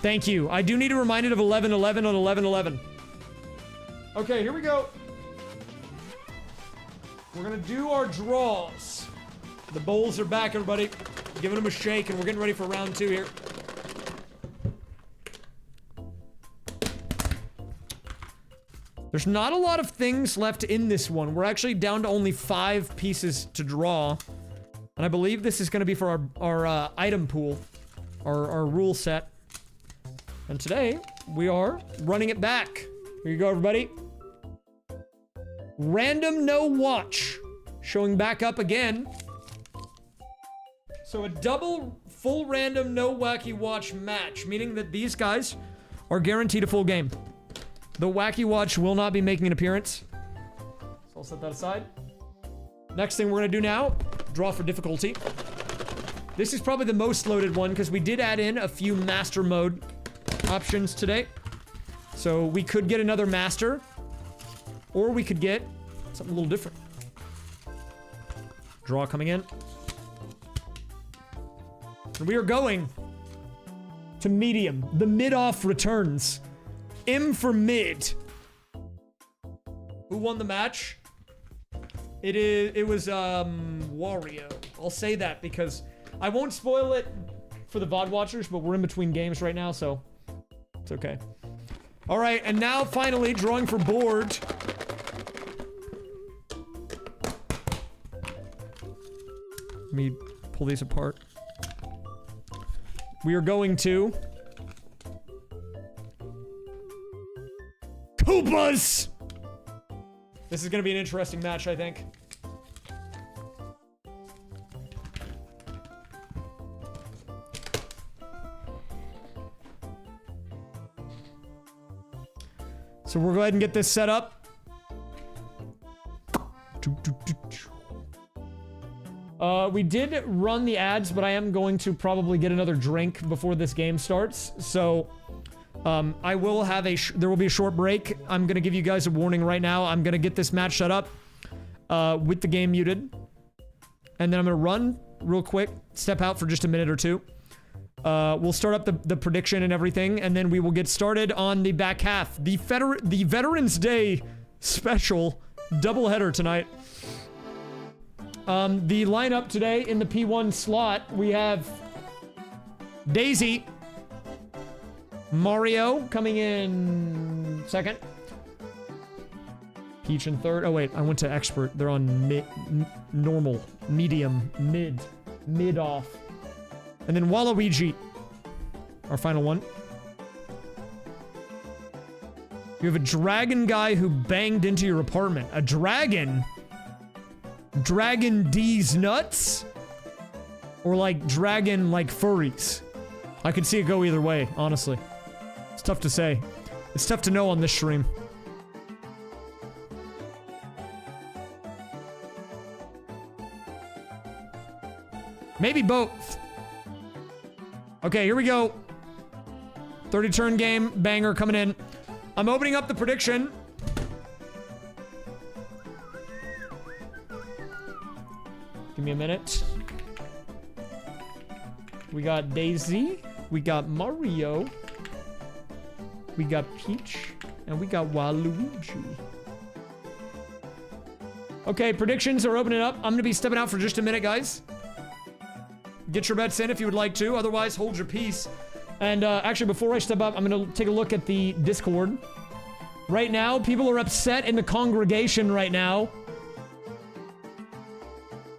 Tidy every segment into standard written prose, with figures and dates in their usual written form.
Thank you. I do need a reminder of 11-11 on 11-11. Okay, here we go. We're gonna do our draws. The bowls are back, everybody. Giving them a shake, and we're getting ready for round 2 here. There's not a lot of things left in this one. We're actually down to only 5 pieces to draw. And I believe this is going to be for our item pool. Our rule set. And today, we are running it back. Here you go, everybody. Random no watch. Showing back up again. So a double full random no wacky watch match. Meaning that these guys are guaranteed a full game. The Wacky Watch will not be making an appearance. So I'll set that aside. Next thing we're gonna do now, draw for difficulty. This is probably the most loaded one because we did add in a few master mode options today. So we could get another master, or we could get something a little different. Draw coming in. And we are going to medium. The mid-off returns. M for mid. Who won the match? It was Wario. I'll say that because I won't spoil it for the VOD watchers, but we're in between games right now, so it's okay. All right, and now finally drawing for board. Let me pull these apart. We are going to Koopas! This is gonna be an interesting match, I think. So we'll go ahead and get this set up. We did run the ads, but I am going to probably get another drink before this game starts. So, I will have there will be a short break. I'm gonna give you guys a warning right now. I'm gonna get this match set up, with the game muted. And then I'm gonna run real quick, step out for just a minute or two. We'll start up the prediction and everything, and then we will get started on the back half. The Veterans Day special doubleheader tonight. The lineup today in the P1 slot, we have Daisy, Mario coming in second, Peach in third. Oh wait, I went to expert. They're on normal, medium, mid off. And then Waluigi, our final one. You have a dragon guy who banged into your apartment. A dragon? Dragon D's nuts? Or like dragon like furries? I could see it go either way, honestly. It's tough to say. It's tough to know on this stream. Maybe both. Okay, here we go. 30 turn game, banger coming in. I'm opening up the prediction. Give me a minute. We got Daisy. We got Mario. We got Peach. And we got Waluigi. Okay, predictions are opening up. I'm gonna be stepping out for just a minute, guys. Get your bets in if you would like to. Otherwise, hold your peace. And actually, before I step up, I'm gonna take a look at the Discord. Right now, people are upset in the congregation right now.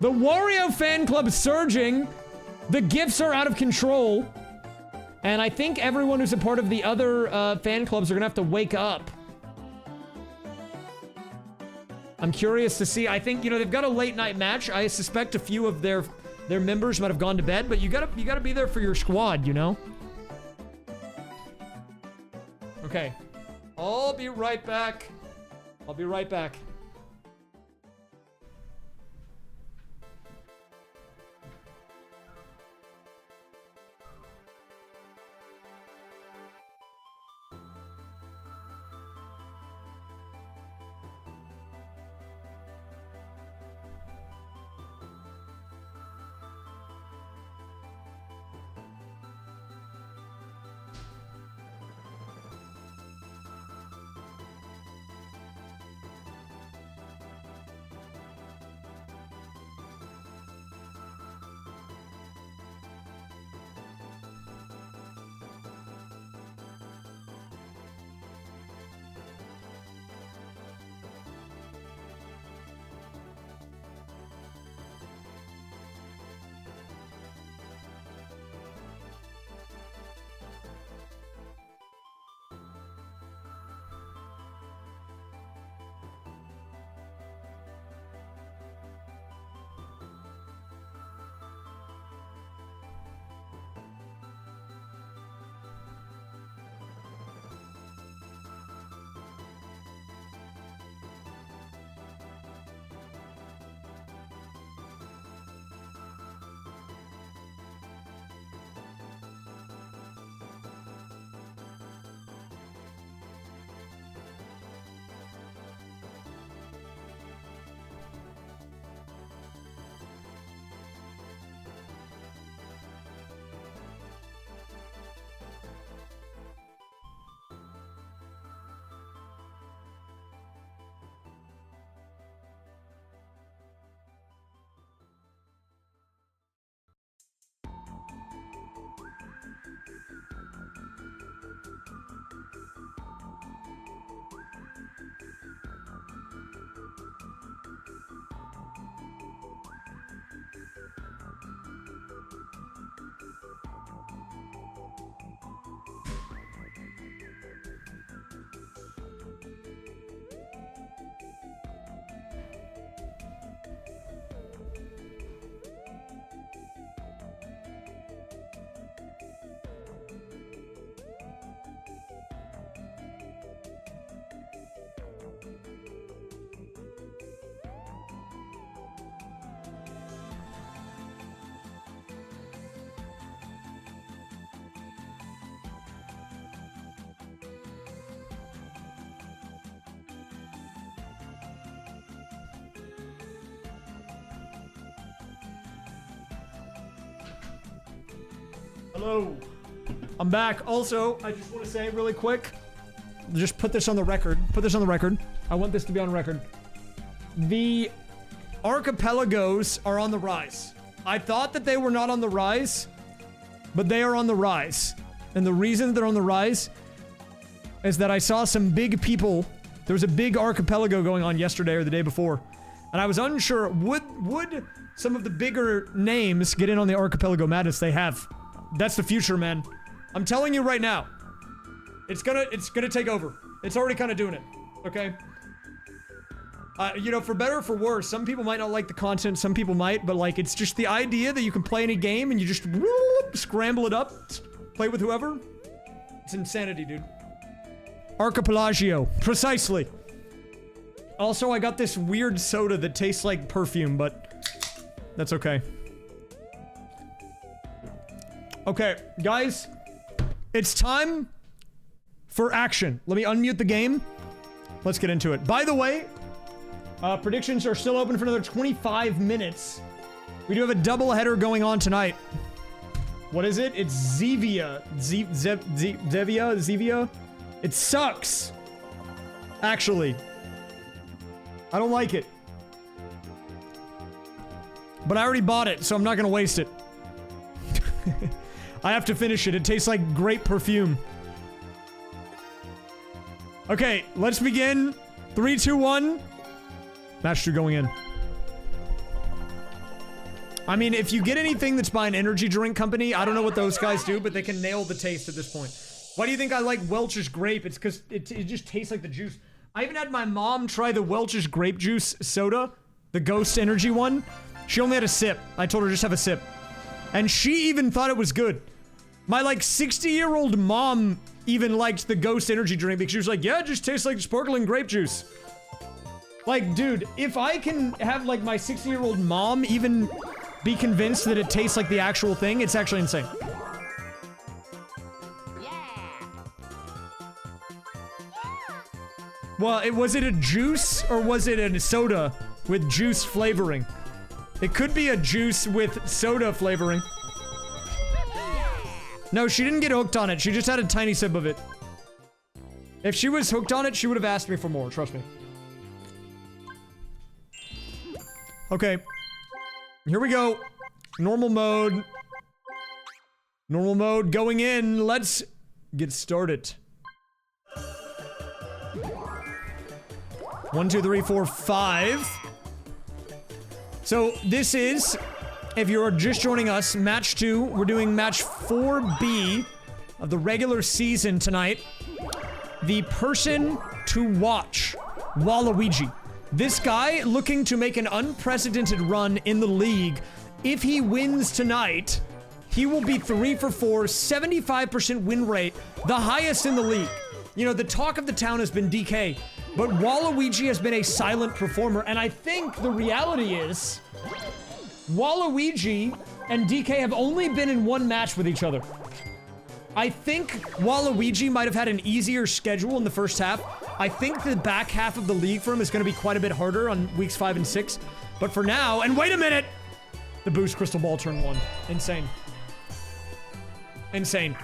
The Wario fan club is surging. The gifts are out of control. And I think everyone who's a part of the other fan clubs are gonna have to wake up. I'm curious to see. I think, you know, they've got a late night match. I suspect a few of their members might have gone to bed, but you gotta be there for your squad, you know? Okay. I'll be right back. I'll be right back. Hello. I'm back. Also, I just want to say really quick, just put this on the record. Put this on the record. I want this to be on record. The archipelagos are on the rise. I thought that they were not on the rise, but they are on the rise. And the reason they're on the rise is that I saw some big people. There was a big archipelago going on yesterday or the day before. And I was unsure, would some of the bigger names get in on the archipelago madness? They have. That's the future, man. I'm telling you right now. It's gonna take over. It's already kind of doing it. Okay? You know, for better or for worse, some people might not like the content, some people might, but like, it's just the idea that you can play any game and you just whoop, scramble it up, play with whoever. It's insanity, dude. Archipelagio. Precisely. Also, I got this weird soda that tastes like perfume, but that's okay. Okay, guys, it's time for action. Let me unmute the game. Let's get into it. By the way, predictions are still open for another 25 minutes. We do have a doubleheader going on tonight. What is it? It's Zevia. Zevia? It sucks. Actually. I don't like it. But I already bought it, so I'm not gonna waste it. I have to finish it. It tastes like grape perfume. Okay, let's begin. 3, 2, 1. Match 2 going in. I mean, if you get anything that's by an energy drink company, I don't know what those guys do, but they can nail the taste at this point. Why do you think I like Welch's grape? It's because it just tastes like the juice. I even had my mom try the Welch's grape juice soda, the Ghost Energy one. She only had a sip. I told her just have a sip. And she even thought it was good. My like 60-year-old mom even liked the Ghost Energy drink because she was like, yeah, it just tastes like sparkling grape juice. Like, dude, if I can have like my 60-year-old mom even be convinced that it tastes like the actual thing, it's actually insane. Well, was it a juice or was it a soda with juice flavoring? It could be a juice with soda flavoring. No, she didn't get hooked on it. She just had a tiny sip of it. If she was hooked on it, she would have asked me for more. Trust me. Okay. Here we go. Normal mode. Normal mode going in. Let's get started. 1, 2, 3, 4, 5. So this is, if you're just joining us, match 2. We're doing match 4B of the regular season tonight. The person to watch, Waluigi. This guy looking to make an unprecedented run in the league. If he wins tonight, he will be 3 for 4, 75% win rate, the highest in the league. You know, the talk of the town has been DK. But Waluigi has been a silent performer, and I think the reality is Waluigi and DK have only been in one match with each other. I think Waluigi might have had an easier schedule in the first half. I think the back half of the league for him is going to be quite a bit harder on weeks 5 and 6. But for now, and wait a minute! The boost crystal ball turn 1. Insane. Insane.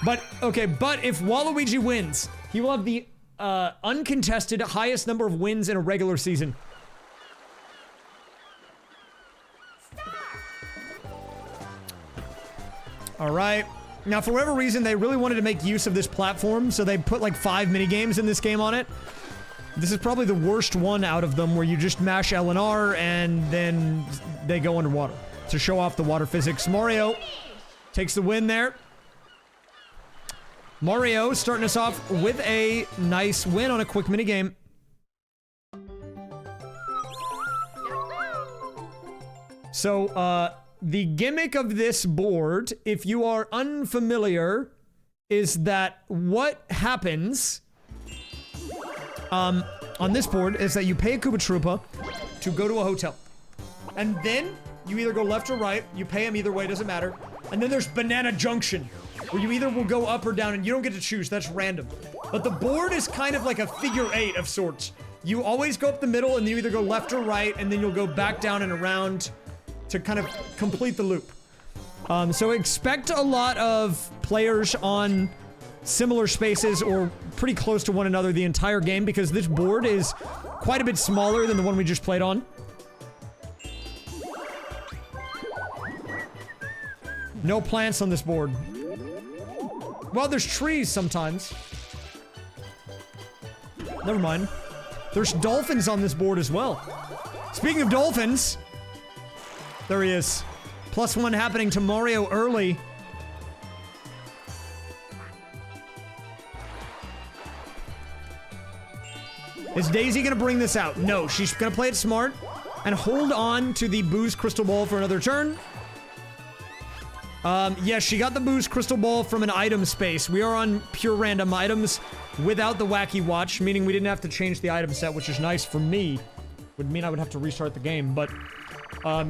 But, okay, but if Waluigi wins, he will have the uncontested highest number of wins in a regular season. Alright. Now, for whatever reason, they really wanted to make use of this platform, so they put like 5 minigames in this game on it. This is probably the worst one out of them, where you just mash L and R, and then they go underwater to show off the water physics. Mario takes the win there. Mario starting us off with a nice win on a quick minigame. So, the gimmick of this board, if you are unfamiliar, is that what happens on this board is that you pay a Koopa Troopa to go to a hotel. And then you either go left or right, you pay him either way, doesn't matter. And then there's Banana Junction, where you either will go up or down, and you don't get to choose, that's random. But the board is kind of like a figure 8 of sorts. You always go up the middle, and you either go left or right, and then you'll go back down and around to kind of complete the loop. So expect a lot of players on similar spaces or pretty close to one another the entire game because this board is quite a bit smaller than the one we just played on. No plants on this board. Well, there's trees sometimes. Never mind. There's dolphins on this board as well. Speaking of dolphins, there he is. +1 happening to Mario early. Is Daisy gonna bring this out? No, she's gonna play it smart and hold on to the booze crystal ball for another turn. Yes, she got the booze crystal ball from an item space. We are on pure random items without the wacky watch, meaning we didn't have to change the item set, which is nice for me. Would mean I would have to restart the game, but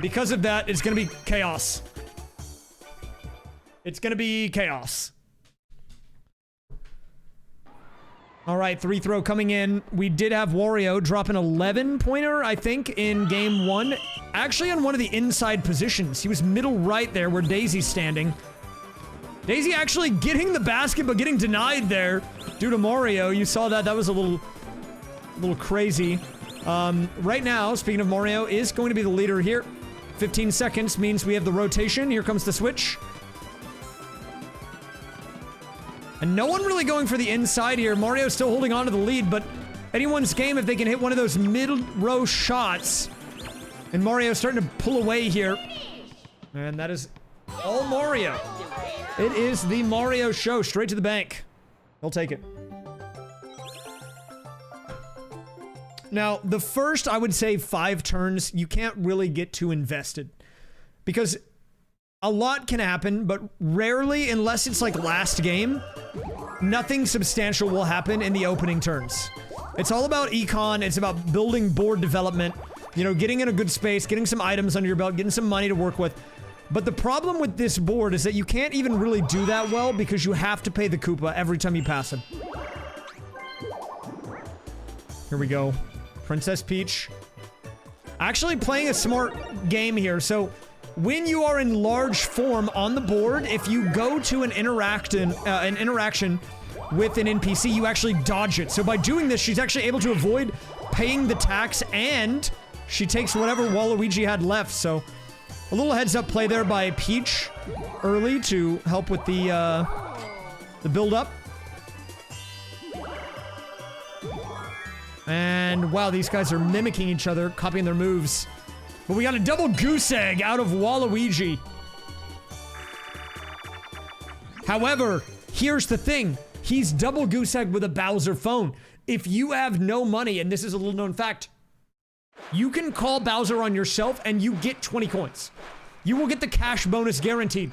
because of that, it's gonna be chaos. It's gonna be chaos. All right, 3-throw coming in. We did have Wario drop an 11-pointer, I think, in game 1. Actually on one of the inside positions. He was middle right there where Daisy's standing. Daisy actually getting the basket, but getting denied there due to Mario. You saw that. That was a little crazy. Right now, speaking of Mario, is going to be the leader here. 15 seconds means we have the rotation. Here comes the switch. And no one really going for the inside here. Mario's still holding on to the lead, but anyone's game if they can hit one of those mid-row shots. And Mario's starting to pull away here. And that is all Mario. It is the Mario show, straight to the bank. They'll take it. Now, the first, I would say, 5 turns, you can't really get too invested. Because a lot can happen, but rarely, unless it's like last game, nothing substantial will happen in the opening turns. It's all about econ, it's about building board development, you know, getting in a good space, getting some items under your belt, getting some money to work with. But the problem with this board is that you can't even really do that well because you have to pay the Koopa every time you pass him. Here we go. Princess Peach. Actually playing a smart game here, so when you are in large form on the board, if you go to an interaction with an NPC, you actually dodge it. So by doing this, she's actually able to avoid paying the tax, and she takes whatever Waluigi had left. So a little heads-up play there by Peach early to help with the build-up. And wow, these guys are mimicking each other, copying their moves. But we got a double goose egg out of Waluigi. However, here's the thing. He's double goose egg with a Bowser phone. If you have no money, and this is a little known fact, you can call Bowser on yourself and you get 20 coins. You will get the cash bonus guaranteed.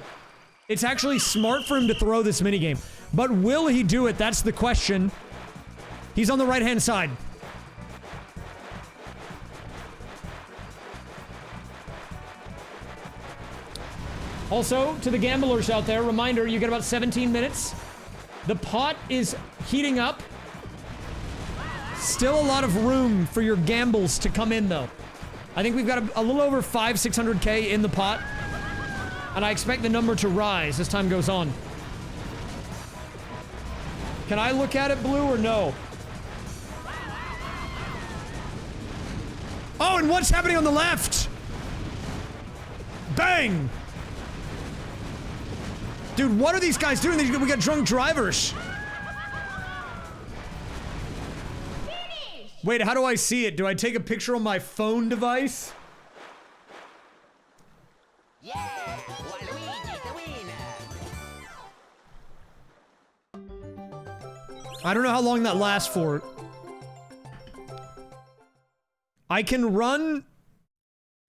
It's actually smart for him to throw this minigame. But will he do it? That's the question. He's on the right-hand side. Also, to the gamblers out there, reminder, you get about 17 minutes. The pot is heating up. Still a lot of room for your gambles to come in, though. I think we've got a little over 600K in the pot. And I expect the number to rise as time goes on. Can I look at it, Blue, or no? Oh, and what's happening on the left? Bang! Dude, what are these guys doing? We got drunk drivers. Wait, how do I see it? Do I take a picture on my phone device? Yeah, Waluigi's the winner. I don't know how long that lasts for. I can run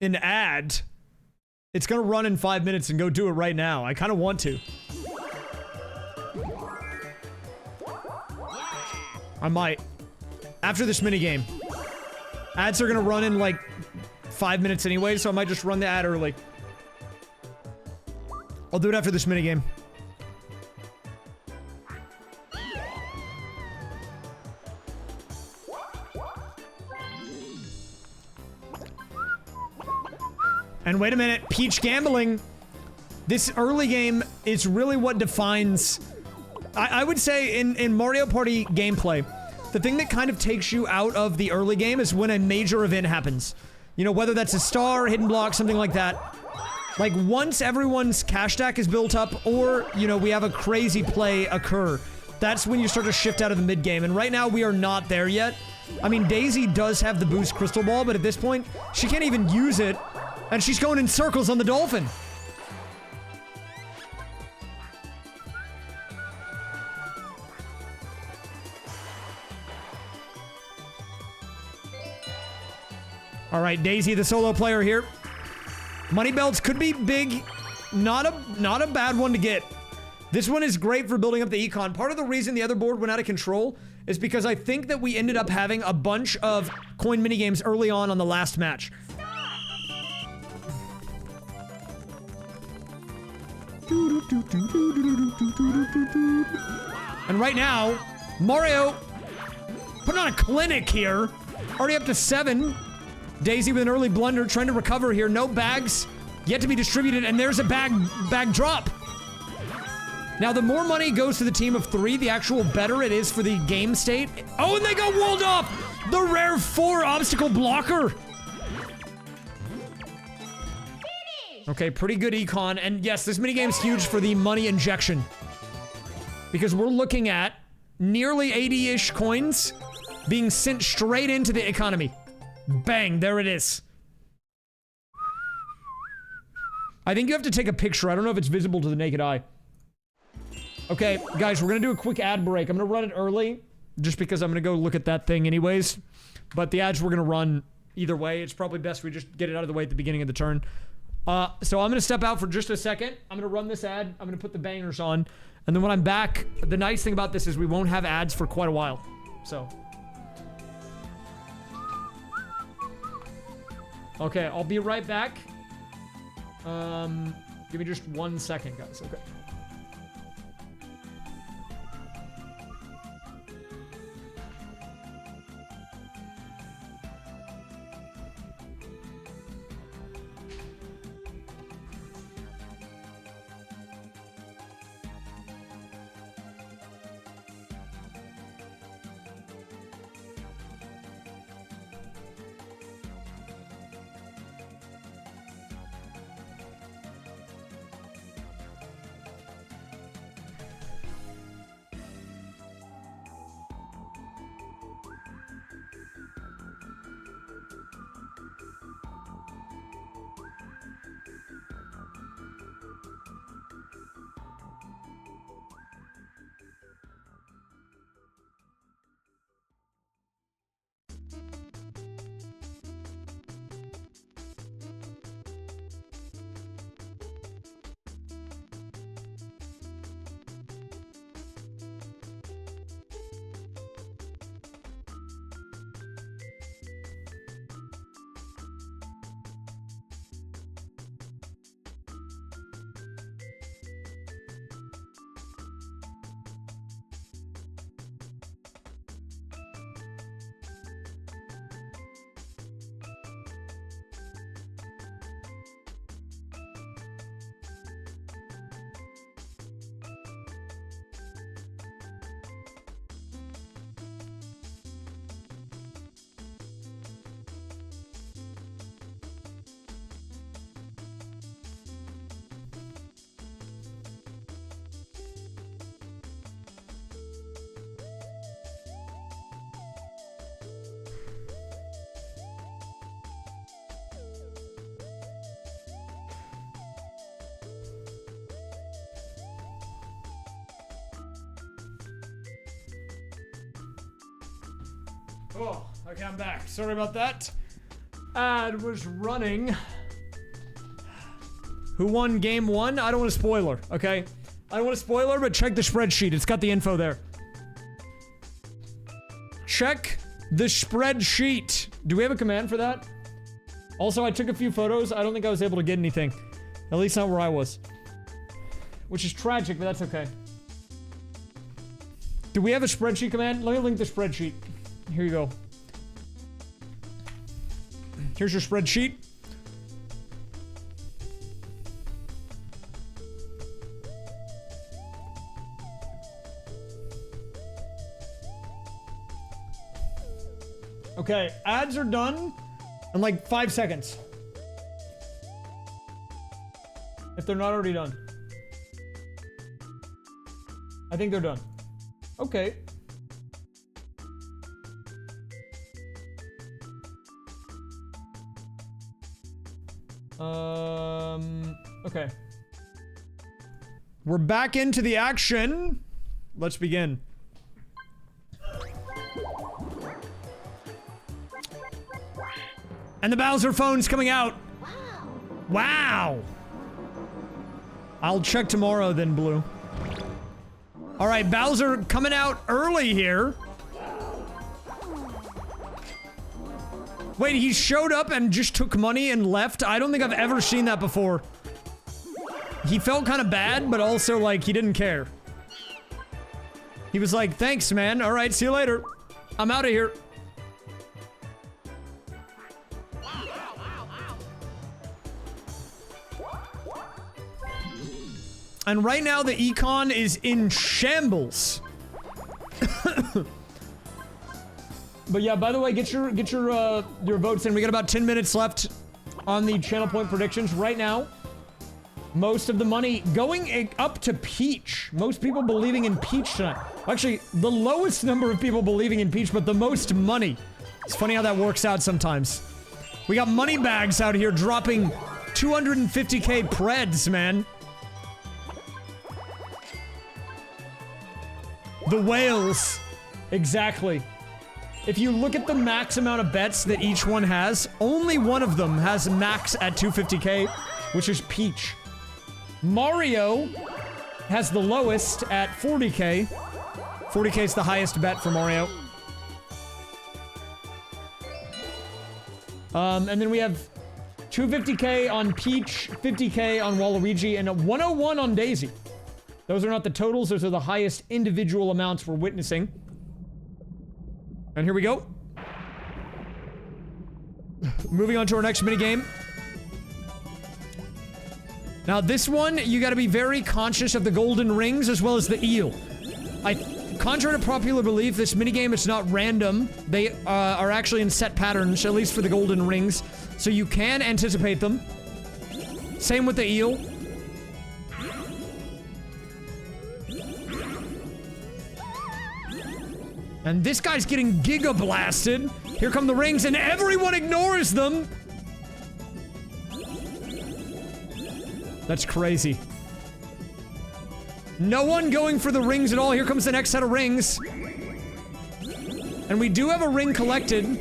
an ad. It's gonna run in 5 minutes and go do it right now. I kind of want to. I might. After this minigame. Ads are gonna run in like 5 minutes anyway, so I might just run the ad early. I'll do it after this minigame. And wait a minute, Peach gambling. This early game is really what defines... I would say in Mario Party gameplay, the thing that kind of takes you out of the early game is when a major event happens. You know, whether that's a star, hidden block, something like that. Like, once everyone's cash stack is built up, or, you know, we have a crazy play occur, that's when you start to shift out of the mid-game. And right now, we are not there yet. I mean, Daisy does have the boost crystal ball, but at this point, she can't even use it, and she's going in circles on the dolphin. All right, Daisy, the solo player here. Money belts could be big. Not a bad one to get. This one is great for building up the econ. Part of the reason the other board went out of control is because I think that we ended up having a bunch of coin minigames early on the last match. And right now, Mario putting on a clinic here. Already up to 7. Daisy with an early blunder, trying to recover here. No bags yet to be distributed, and there's a bag drop. Now, the more money goes to the team of 3, the actual better it is for the game state. Oh, and they got walled off! The rare 4 obstacle blocker! Okay, pretty good econ, and yes, this minigame's huge for the money injection. Because we're looking at nearly 80-ish coins being sent straight into the economy. Bang, there it is. I think you have to take a picture. I don't know if it's visible to the naked eye. Okay, guys, we're gonna do a quick ad break. I'm gonna run it early, just because I'm gonna go look at that thing anyways. But the ads we're gonna run either way. It's probably best we just get it out of the way at the beginning of the turn. So I'm gonna step out for just a second. I'm gonna run this ad. I'm gonna put the bangers on. And then when I'm back, the nice thing about this is we won't have ads for quite a while. So... okay, I'll be right back. Give me just 1 second, guys. Okay. Oh, okay, I'm back. Sorry about that. Ad was running. Who won game 1? I don't want a spoiler, okay? I don't want a spoiler, but check the spreadsheet. It's got the info there. Check the spreadsheet. Do we have a command for that? Also, I took a few photos. I don't think I was able to get anything. At least not where I was. Which is tragic, but that's okay. Do we have a spreadsheet command? Let me link the spreadsheet. Here you go. Here's your spreadsheet. Okay, ads are done in like 5 seconds. If they're not already done. I think they're done. Okay. Okay. We're back into the action. Let's begin. And the Bowser phone's coming out. Wow. I'll check tomorrow then, Blue. All right, Bowser coming out early here. Wait, he showed up and just took money and left? I don't think I've ever seen that before. He felt kind of bad, but also, like, he didn't care. He was like, thanks, man. All right, see you later. I'm out of here. And right now, the econ is in shambles. But yeah, by the way, get your votes in. We got about 10 minutes left on the channel point predictions right now. Most of the money going up to Peach. Most people believing in Peach tonight. Actually, the lowest number of people believing in Peach, but the most money. It's funny how that works out sometimes. We got money bags out here dropping 250k preds, man. The whales. Exactly. If you look at the max amount of bets that each one has, only one of them has max at 250k, which is Peach. Mario has the lowest at 40k. 40k is the highest bet for Mario. And then we have 250k on Peach, 50k on Waluigi, and a 101 on Daisy. Those are not the totals, those are the highest individual amounts we're witnessing. And here we go. Moving on to our next minigame. Now this one, you gotta be very conscious of the golden rings as well as the eel. Contrary to popular belief, this minigame is not random. They are actually in set patterns, at least for the golden rings. So you can anticipate them. Same with the eel. And this guy's getting giga blasted. Here come the rings and everyone ignores them. That's crazy. No one going for the rings at all. Here comes the next set of rings. And we do have a ring collected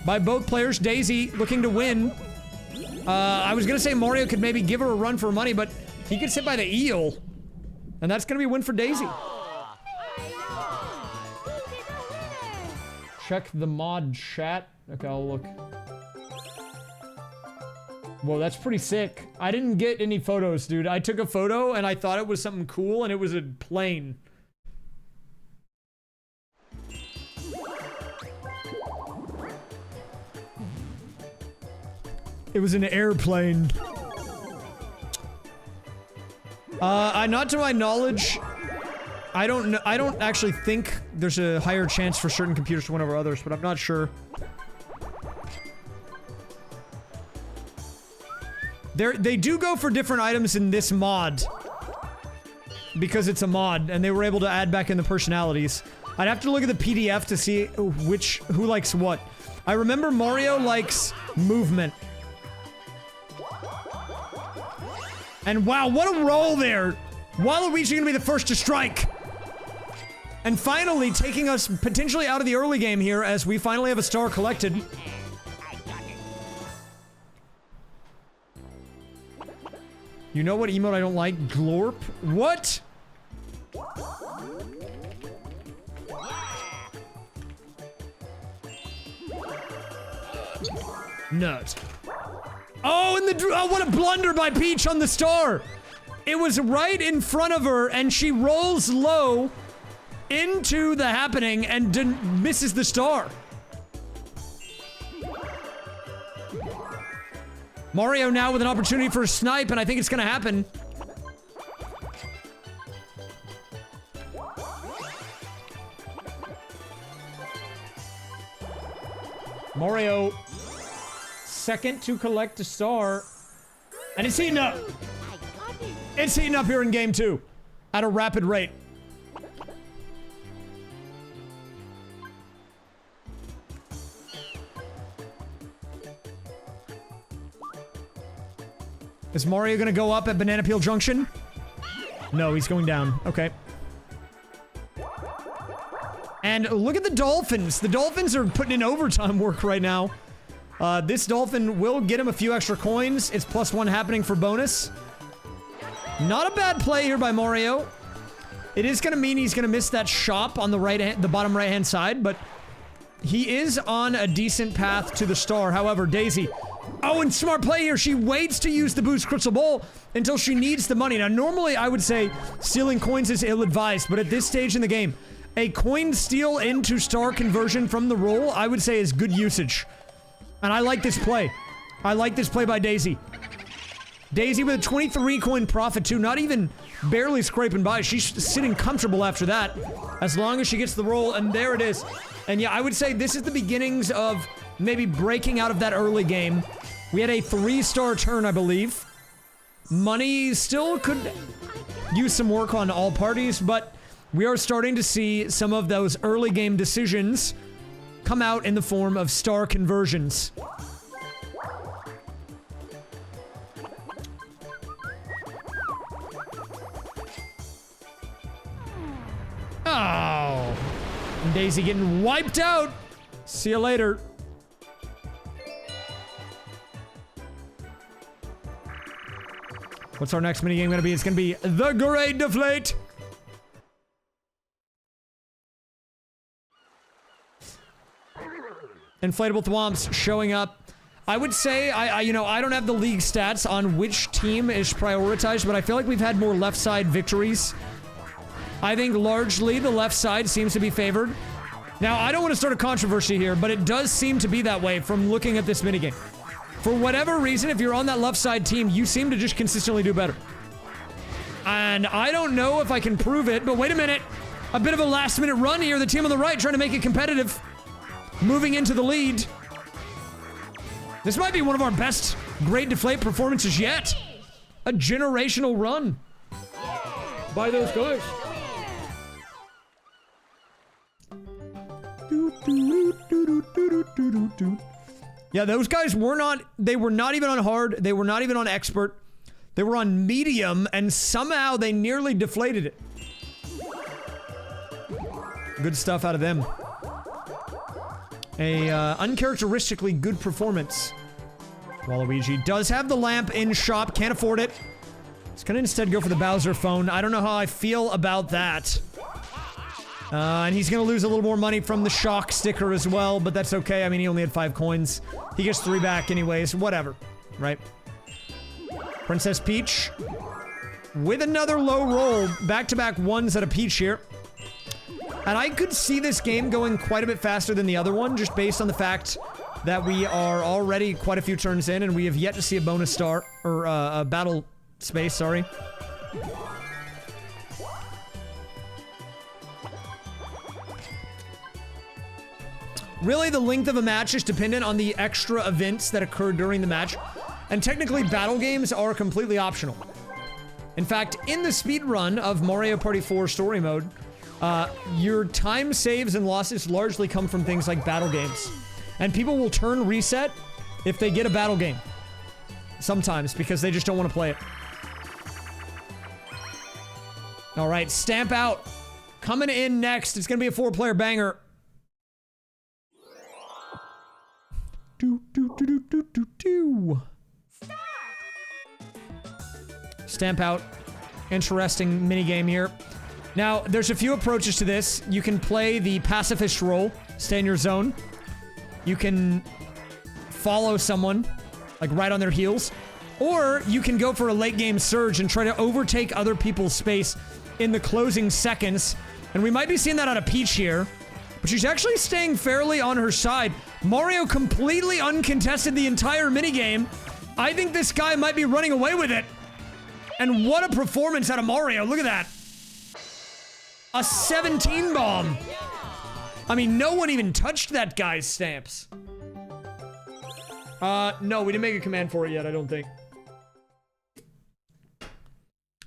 by both players. Daisy looking to win. I was gonna say Mario could maybe give her a run for money, but he gets hit by the eel. And that's gonna be a win for Daisy. Check the mod chat. Okay, I'll look. Whoa, that's pretty sick. I didn't get any photos, dude. I took a photo and I thought it was something cool and it was a plane. It was an airplane. Not to my knowledge, I don't actually think there's a higher chance for certain computers to win over others, but I'm not sure. They do go for different items in this mod. Because it's a mod, and they were able to add back in the personalities. I'd have to look at the PDF to see who likes what. I remember Mario likes movement. And wow, what a roll there! Waluigi's gonna be the first to strike! And finally taking us potentially out of the early game here as we finally have a star collected. You know what emote I don't like? Glorp? What? Nut. Oh, and oh, what a blunder by Peach on the star! It was right in front of her, and she rolls low into the happening and misses the star. Mario now with an opportunity for a snipe, and I think it's gonna happen. Mario, second to collect a star. And it's heating up. It's heating up here in game 2 at a rapid rate. Is Mario gonna go up at Banana Peel Junction? No, he's going down. Okay. And look at the Dolphins. The Dolphins are putting in overtime work right now. This Dolphin will get him a few extra coins. It's +1 happening for bonus. Not a bad play here by Mario. It is gonna mean he's gonna miss that shop on the bottom right-hand side, but he is on a decent path to the star. However, Daisy... Oh, and smart play here. She waits to use the boost crystal ball until she needs the money. Now, normally I would say stealing coins is ill-advised, but at this stage in the game, a coin steal into star conversion from the roll, I would say is good usage. And I like this play. I like this play by Daisy. Daisy with a 23 coin profit too, not even barely scraping by. She's sitting comfortable after that, as long as she gets the roll, and there it is. And yeah, I would say this is the beginnings of maybe breaking out of that early game. We had a 3-star turn, I believe. Money still could use some work on all parties, but we are starting to see some of those early game decisions come out in the form of star conversions. Oh, and Daisy getting wiped out. See you later. What's our next minigame gonna be? It's gonna be the Great Deflate. Inflatable Thwomps showing up. I would say, I don't have the league stats on which team is prioritized, but I feel like we've had more left side victories. I think largely the left side seems to be favored. Now, I don't want to start a controversy here, but it does seem to be that way from looking at this minigame. For whatever reason, if you're on that left side team, you seem to just consistently do better. And I don't know if I can prove it, but wait a minute. A bit of a last minute run here. The team on the right trying to make it competitive. Moving into the lead. This might be one of our best Great Deflate performances yet. A generational run by those guys. Yeah, those guys were not, they were not even on hard, they were not even on expert. They were on medium, and somehow they nearly deflated it. Good stuff out of them. A uncharacteristically good performance. Waluigi does have the lamp in shop, can't afford it. He's gonna instead go for the Bowser phone. I don't know how I feel about that. And he's gonna lose a little more money from the shock sticker as well, but that's okay. I mean, he only had 5 coins. He gets 3 back anyways, whatever, right? Princess Peach with another low roll. Back-to-back ones at a Peach here. And I could see this game going quite a bit faster than the other one, just based on the fact that we are already quite a few turns in, and we have yet to see a bonus star, or a battle space, sorry. Really, the length of a match is dependent on the extra events that occur during the match, and technically battle games are completely optional. In fact, in the speedrun of Mario Party 4 story mode, your time saves and losses largely come from things like battle games. And people will turn reset if they get a battle game. Sometimes, because they just don't want to play it. Alright, Stamp Out. Coming in next. It's gonna be a 4-player banger. Stamp Out. Interesting minigame here. Now, there's a few approaches to this. You can play the pacifist role, stay in your zone. You can follow someone, like right on their heels. Or you can go for a late game surge and try to overtake other people's space in the closing seconds. And we might be seeing that out of Peach here. But she's actually staying fairly on her side. Mario completely uncontested the entire minigame. I think this guy might be running away with it. And what a performance out of Mario. Look at that. A 17 bomb. I mean, no one even touched that guy's stamps. No, we didn't make a command for it yet, I don't think.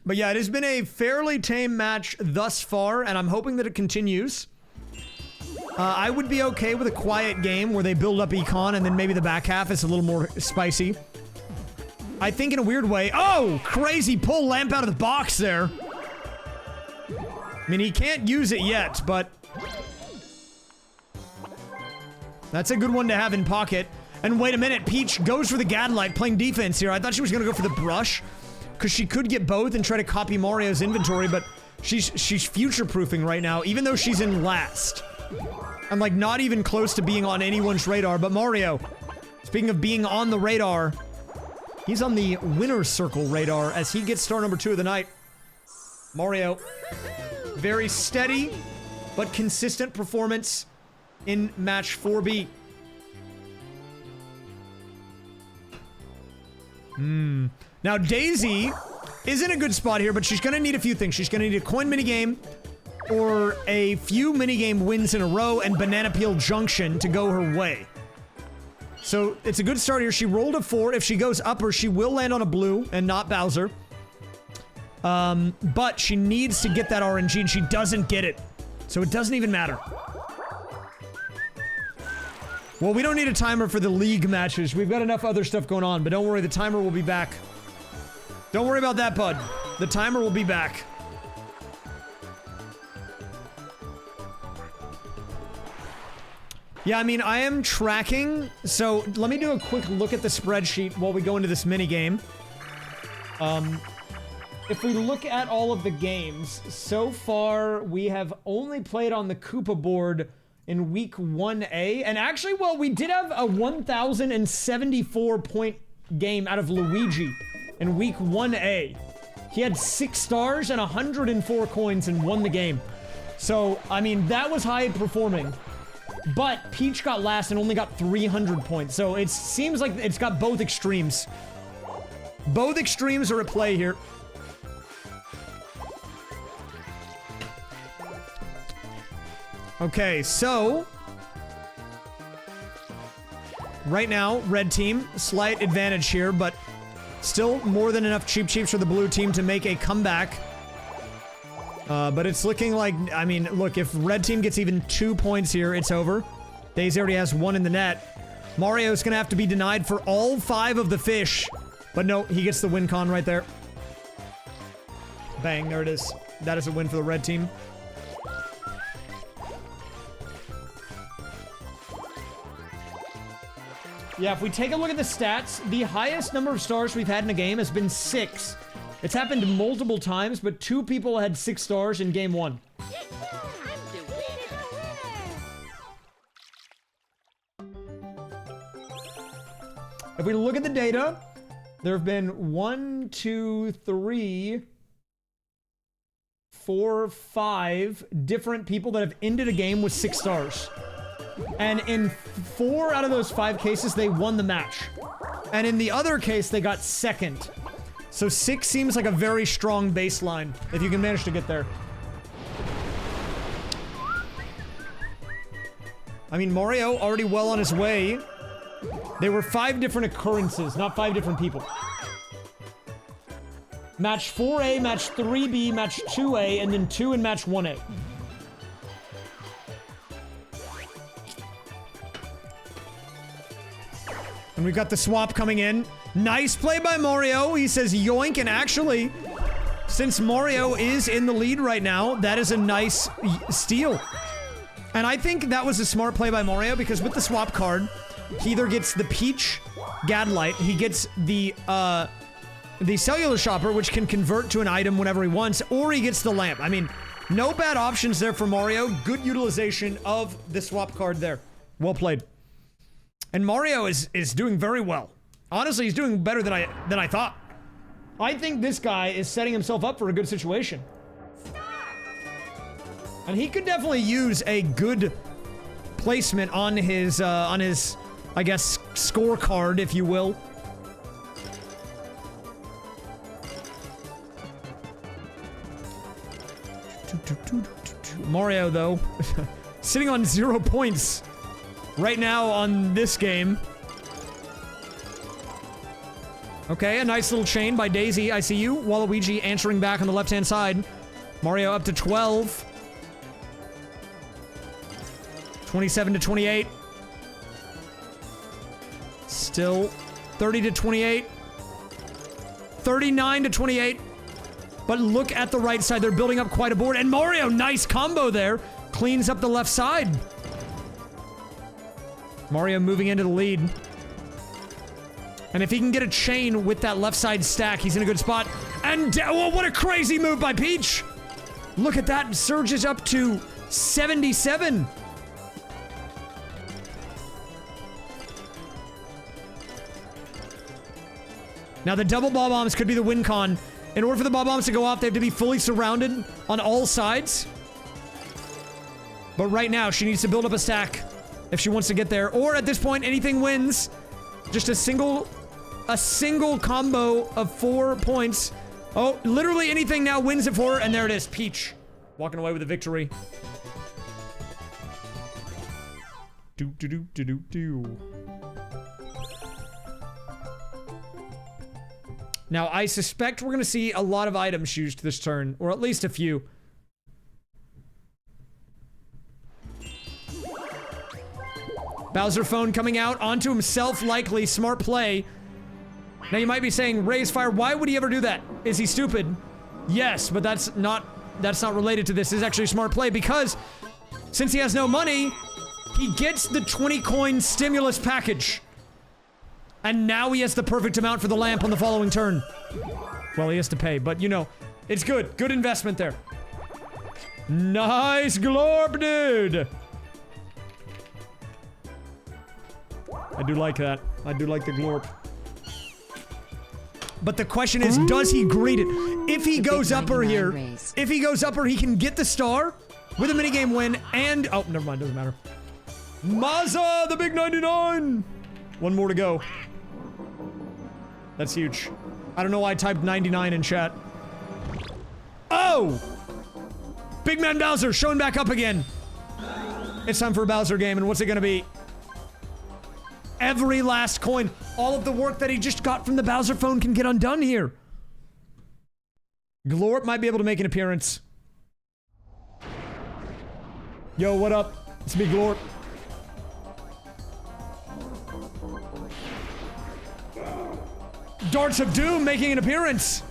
But yeah, it has been a fairly tame match thus far, and I'm hoping that it continues. I would be okay with a quiet game where they build up econ and then maybe the back half is a little more spicy. I think in a weird way. Oh, crazy pull lamp out of the box there. I mean, he can't use it yet, but that's a good one to have in pocket. And wait a minute, Peach goes for the Gadlight, playing defense here. I thought she was gonna go for the brush, because she could get both and try to copy Mario's inventory, but she's future-proofing right now, even though she's in last. I'm like not even close to being on anyone's radar, but Mario, speaking of being on the radar, he's on the winner's circle radar as he gets star number 2 of the night. Mario, very steady but consistent performance in match 4B. Now Daisy is in a good spot here, but she's gonna need a few things. She's gonna need a coin minigame, or a few minigame wins in a row, and Banana Peel Junction to go her way. So it's a good start here. She rolled a 4. If she goes upper, she will land on a blue and not Bowser. But she needs to get that RNG, and she doesn't get it. So it doesn't even matter. Well, we don't need a timer for the league matches. We've got enough other stuff going on, but don't worry, the timer will be back. Don't worry about that, bud. The timer will be back. Yeah, I mean, I am tracking, so let me do a quick look at the spreadsheet while we go into this minigame. If we look at all of the games, so far we have only played on the Koopa board in week 1A, and actually, well, we did have a 1,074 point game out of Luigi in week 1A. He had 6 stars and 104 coins and won the game. So, I mean, that was high performing. But Peach got last and only got 300 points. So it seems like it's got both extremes. Both extremes are at play here. Okay, so right now, red team, slight advantage here, but still more than enough cheap cheeps for the blue team to make a comeback. But it's looking like, I mean, look, if red team gets even 2 points here, it's over. Daisy already has 1 in the net. Mario's gonna have to be denied for all 5 of the fish. But no, he gets the win con right there. Bang, there it is. That is a win for the red team. Yeah, if we take a look at the stats, the highest number of stars we've had in a game has been 6. It's happened multiple times, but 2 people had 6 stars in game 1. If we look at the data, there have been 1, 2, 3, 4, 5 different people that have ended a game with 6 stars. And in 4 out of those 5 cases, they won the match. And in the other case, they got second. So 6 seems like a very strong baseline, if you can manage to get there. I mean, Mario already well on his way. There were 5 different occurrences, not 5 different people. Match 4A, match 3B, match 2A, and then 2 in match 1A. And we've got the swap coming in. Nice play by Mario. He says yoink, and actually, since Mario is in the lead right now, that is a nice steal. And I think that was a smart play by Mario, because with the swap card, he either gets the Peach Gadlight, he gets the Cellular Shopper, which can convert to an item whenever he wants, or he gets the lamp. I mean, no bad options there for Mario. Good utilization of the swap card there. Well played. And Mario is doing very well. Honestly, he's doing better than I thought. I think this guy is setting himself up for a good situation. And he could definitely use a good placement on his, I guess, scorecard, if you will. Mario, though, sitting on 0 points right now on this game. Okay, a nice little chain by Daisy. I see you. Waluigi answering back on the left-hand side. Mario up to 12. 27 to 28. Still 30 to 28. 39 to 28. But look at the right side. They're building up quite a board. And Mario, nice combo there. Cleans up the left side. Mario moving into the lead. And if he can get a chain with that left side stack, he's in a good spot. And oh, what a crazy move by Peach. Look at that. Surges up to 77. Now the double ball bombs could be the win con. In order for the ball bombs to go off, they have to be fully surrounded on all sides. But right now, she needs to build up a stack if she wants to get there. Or at this point, anything wins. Just a single combo of 4 points. Oh, literally anything now wins it for her, and there it is. Peach walking away with a victory. Do. Now, I suspect we're going to see a lot of items used this turn, or at least a few. Bowser phone coming out onto himself, likely. Smart play. Now, you might be saying, raysfire, why would he ever do that? Is he stupid? Yes, but that's not related to this. This is actually a smart play because since he has no money, he gets the 20 coin stimulus package. And now he has the perfect amount for the lamp on the following turn. Well, he has to pay, but you know, it's good. Good investment there. Nice glorp, dude. I do like that. I do like the glorp. But the question is, does he greet it? If he goes upper here, if he goes upper, he can get the star with a minigame win and... Oh, never mind. Doesn't matter. Mazza, the big 99. One more to go. That's huge. I don't know why I typed 99 in chat. Oh! Big Man Bowser showing back up again. It's time for a Bowser game, and what's it gonna be? Every last coin. All of the work that he just got from the Bowser phone can get undone here. Glorp might be able to make an appearance. Yo, what up? It's me, Glorp. Darts of Doom making an appearance.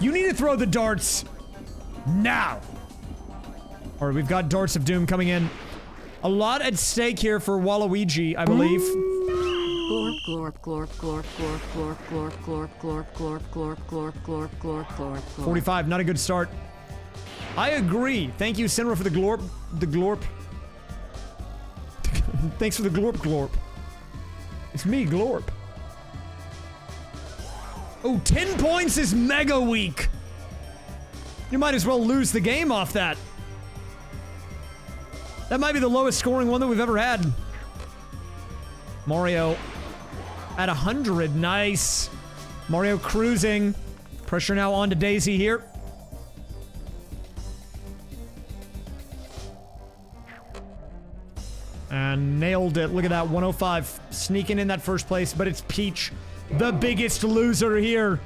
You need to throw the darts now. All right, we've got Darts of Doom coming in. A lot at stake here for Waluigi, I believe. Glorp, glorp, glorp, glorp, glorp, glorp, glorp, glorp, glorp, glorp, glorp, glorp, glorp, glorp, glorp. 45, not a good start. I agree. Thank you, Sinra, for the glorp. The glorp. Thanks for the glorp glorp. It's me, Glorp. Oh, 10 points is mega weak. You might as well lose the game off that. That might be the lowest scoring one that we've ever had. Mario at 100. Nice. Mario cruising. Pressure now on to Daisy here. And nailed it. Look at that, 105. Sneaking in that first place, but it's Peach, the biggest loser here.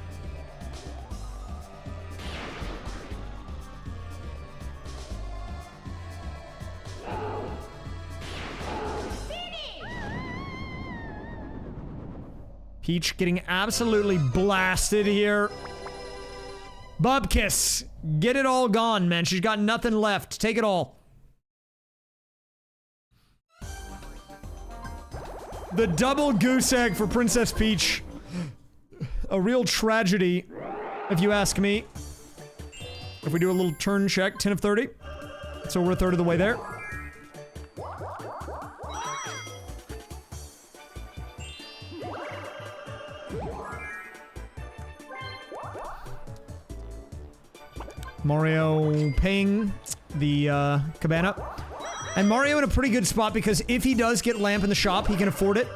Peach getting absolutely blasted here. Bubkiss, get it all gone, man. She's got nothing left. Take it all. The double goose egg for Princess Peach. A real tragedy, if you ask me. If we do a little turn check, 10 of 30. So we're a third of the way there. Mario paying the cabana. And Mario in a pretty good spot because if he does get lamp in the shop, he can afford it.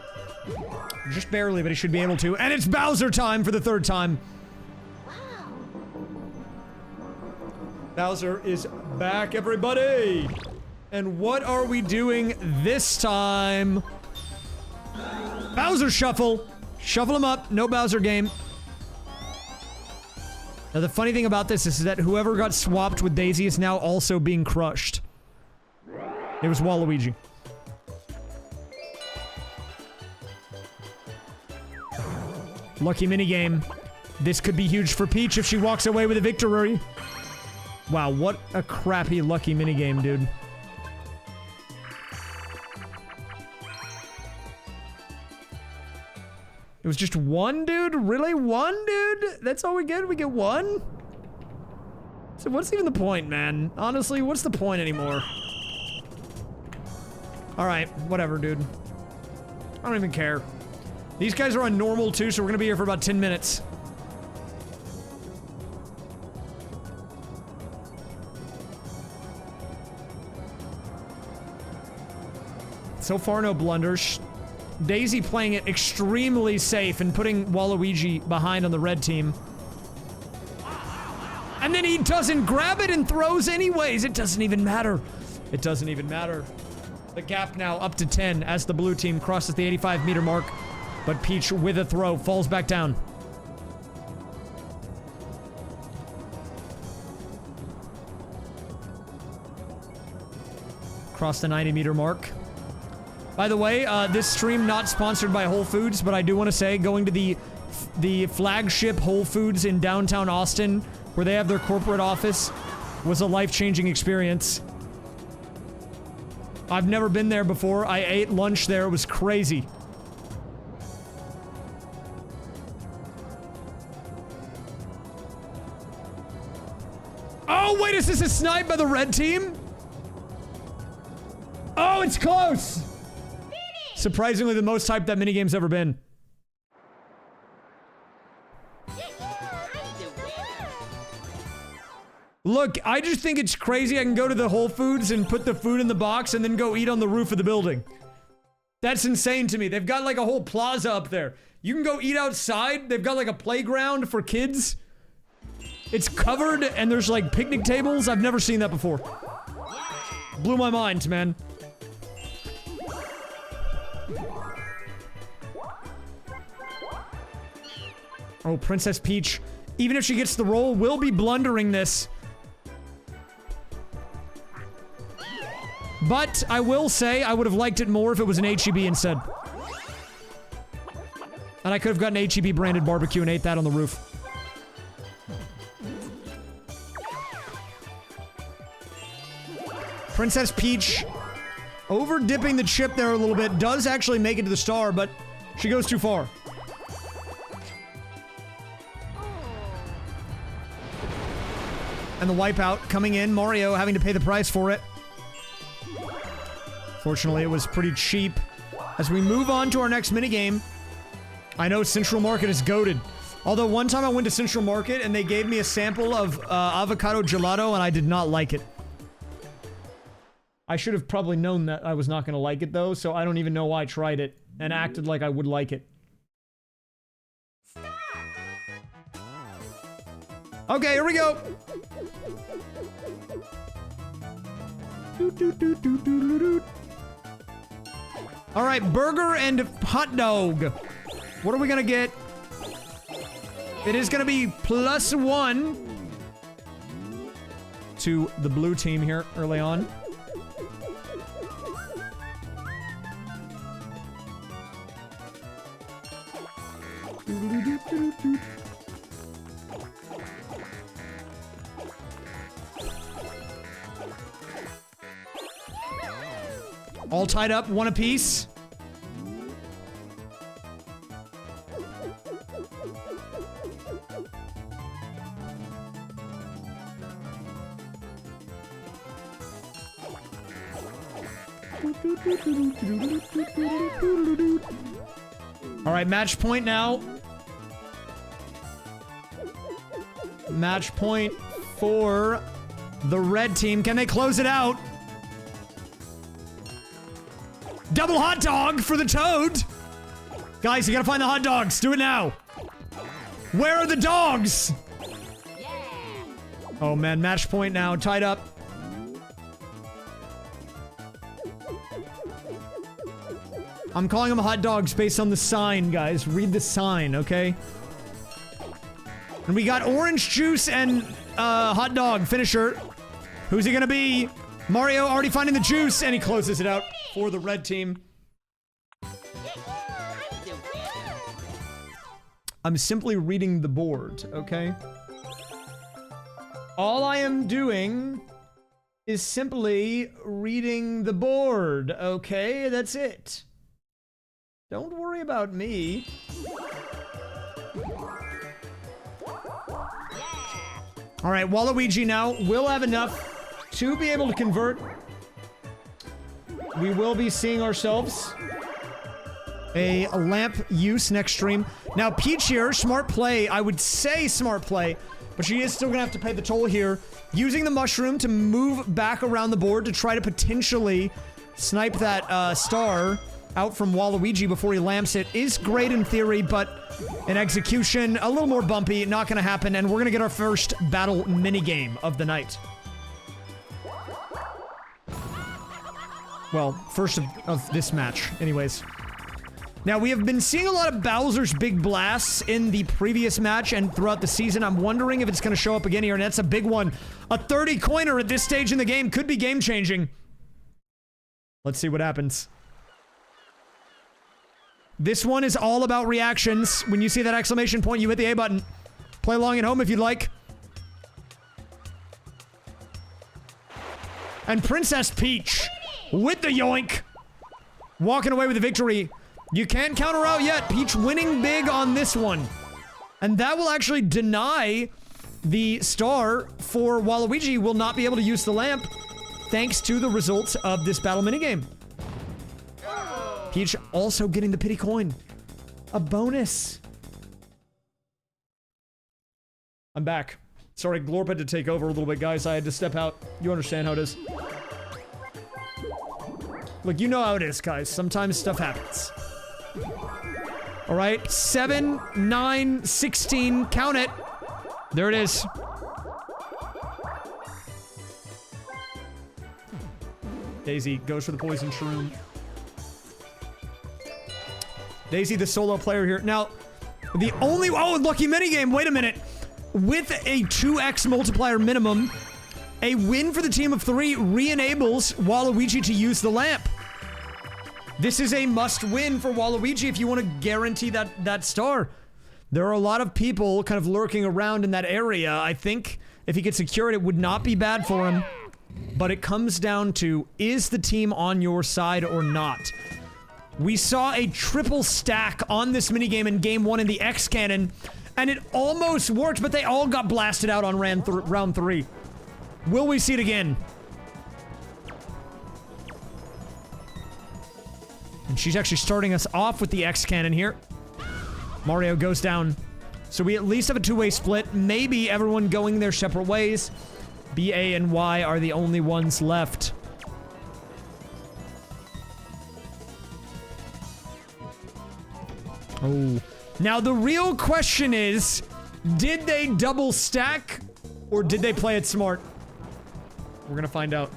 Just barely, but he should be able to. And it's Bowser time for the third time. Bowser is back, everybody! And what are we doing this time? Bowser shuffle! Shuffle him up, no Bowser game. Now the funny thing about this is that whoever got swapped with Daisy is now also being crushed. It was Waluigi. Lucky minigame. This could be huge for Peach if she walks away with a victory. Wow, what a crappy lucky minigame, dude. It was just one, dude? Really? One, dude? That's all we get? We get one? So what's even the point, man? Honestly, what's the point anymore? Alright, whatever, dude. I don't even care. These guys are on normal too, so we're gonna be here for about 10 minutes. So far, no blunders. Daisy playing it extremely safe and putting Waluigi behind on the red team. And then he doesn't grab it and throws anyways. It doesn't even matter. It doesn't even matter. The gap now up to 10 as the blue team crosses the 85-meter mark. But Peach, with a throw, falls back down. Cross the 90-meter mark. By the way, this stream not sponsored by Whole Foods, but I do want to say going to the flagship Whole Foods in downtown Austin, where they have their corporate office, was a life-changing experience. I've never been there before. I ate lunch there. It was crazy. Oh, wait, is this a snipe by the red team? Oh, it's close! Surprisingly, the most hyped that minigame's ever been. Look, I just think it's crazy I can go to the Whole Foods and put the food in the box and then go eat on the roof of the building. That's insane to me. They've got like a whole plaza up there. You can go eat outside. They've got like a playground for kids. It's covered and there's like picnic tables. I've never seen that before. Blew my mind, man. Oh, Princess Peach, even if she gets the roll, will be blundering this. But I will say I would have liked it more if it was an HEB instead. And I could have gotten HEB branded barbecue and ate that on the roof. Princess Peach, over dipping the chip there a little bit, does actually make it to the star, but she goes too far. And the wipeout coming in, Mario having to pay the price for it. Fortunately, it was pretty cheap. As we move on to our next minigame, I know Central Market is goated. Although one time I went to Central Market and they gave me a sample of avocado gelato and I did not like it. I should have probably known that I was not going to like it though, so I don't even know why I tried it and acted like I would like it. Okay, here we go. All right, burger and hot dog. What are we gonna get? It is gonna be +1 to the blue team here early on. All tied up, one apiece. All right, match point now. Match point for the red team. Can they close it out? Double hot dog for the Toad. Guys, you gotta find the hot dogs. Do it now. Where are the dogs? Oh man, match point now, tied up. I'm calling them hot dogs based on the sign, guys. Read the sign, okay? And we got orange juice and hot dog finisher. Who's it gonna be? Mario already finding the juice, and he closes it out for the red team. I'm simply reading the board, okay? All I am doing is simply reading the board, okay? That's it. Don't worry about me. All right, Waluigi now will have enough to be able to convert. We will be seeing ourselves a lamp use next stream. Now, Peach here, smart play. I would say smart play, but she is still gonna have to pay the toll here. Using the mushroom to move back around the board to try to potentially snipe that star out from Waluigi before he lamps it is great in theory, but in execution, a little more bumpy, not gonna happen, and we're gonna get our first battle minigame of the night. Well, first of this match, anyways. Now, we have been seeing a lot of Bowser's Big Blasts in the previous match and throughout the season. I'm wondering if it's going to show up again here, and that's a big one. A 30-coiner at this stage in the game could be game-changing. Let's see what happens. This one is all about reactions. When you see that exclamation point, you hit the A button. Play along at home if you'd like. And Princess Peach with the yoink. Walking away with the victory. You can't counter out yet. Peach winning big on this one. And that will actually deny the star for Waluigi will not be able to use the lamp thanks to the results of this battle minigame. Peach also getting the pity coin. A bonus. I'm back. Sorry, Glorp had to take over a little bit, guys. I had to step out. You understand how it is. Look, you know how it is, guys. Sometimes stuff happens. All right, 7, 9, 16, count it. There it is. Daisy goes for the poison shroom. Daisy, the solo player here. Now, the only... Oh, lucky minigame. Wait a minute. With a 2x multiplier minimum, a win for the team of 3 re-enables Waluigi to use the lamp. This is a must-win for Waluigi if you want to guarantee that star. There are a lot of people kind of lurking around in that area. I think if he could secure it, it would not be bad for him. But it comes down to, is the team on your side or not? We saw a triple stack on this minigame in Game 1 in the X Cannon, and it almost worked, but they all got blasted out on round 3. Will we see it again? And she's actually starting us off with the X Cannon here. Mario goes down. So we at least have a 2-way split. Maybe everyone going their separate ways. B, A, and Y are the only ones left. Oh. Now the real question is, did they double stack or did they play it smart? We're gonna find out.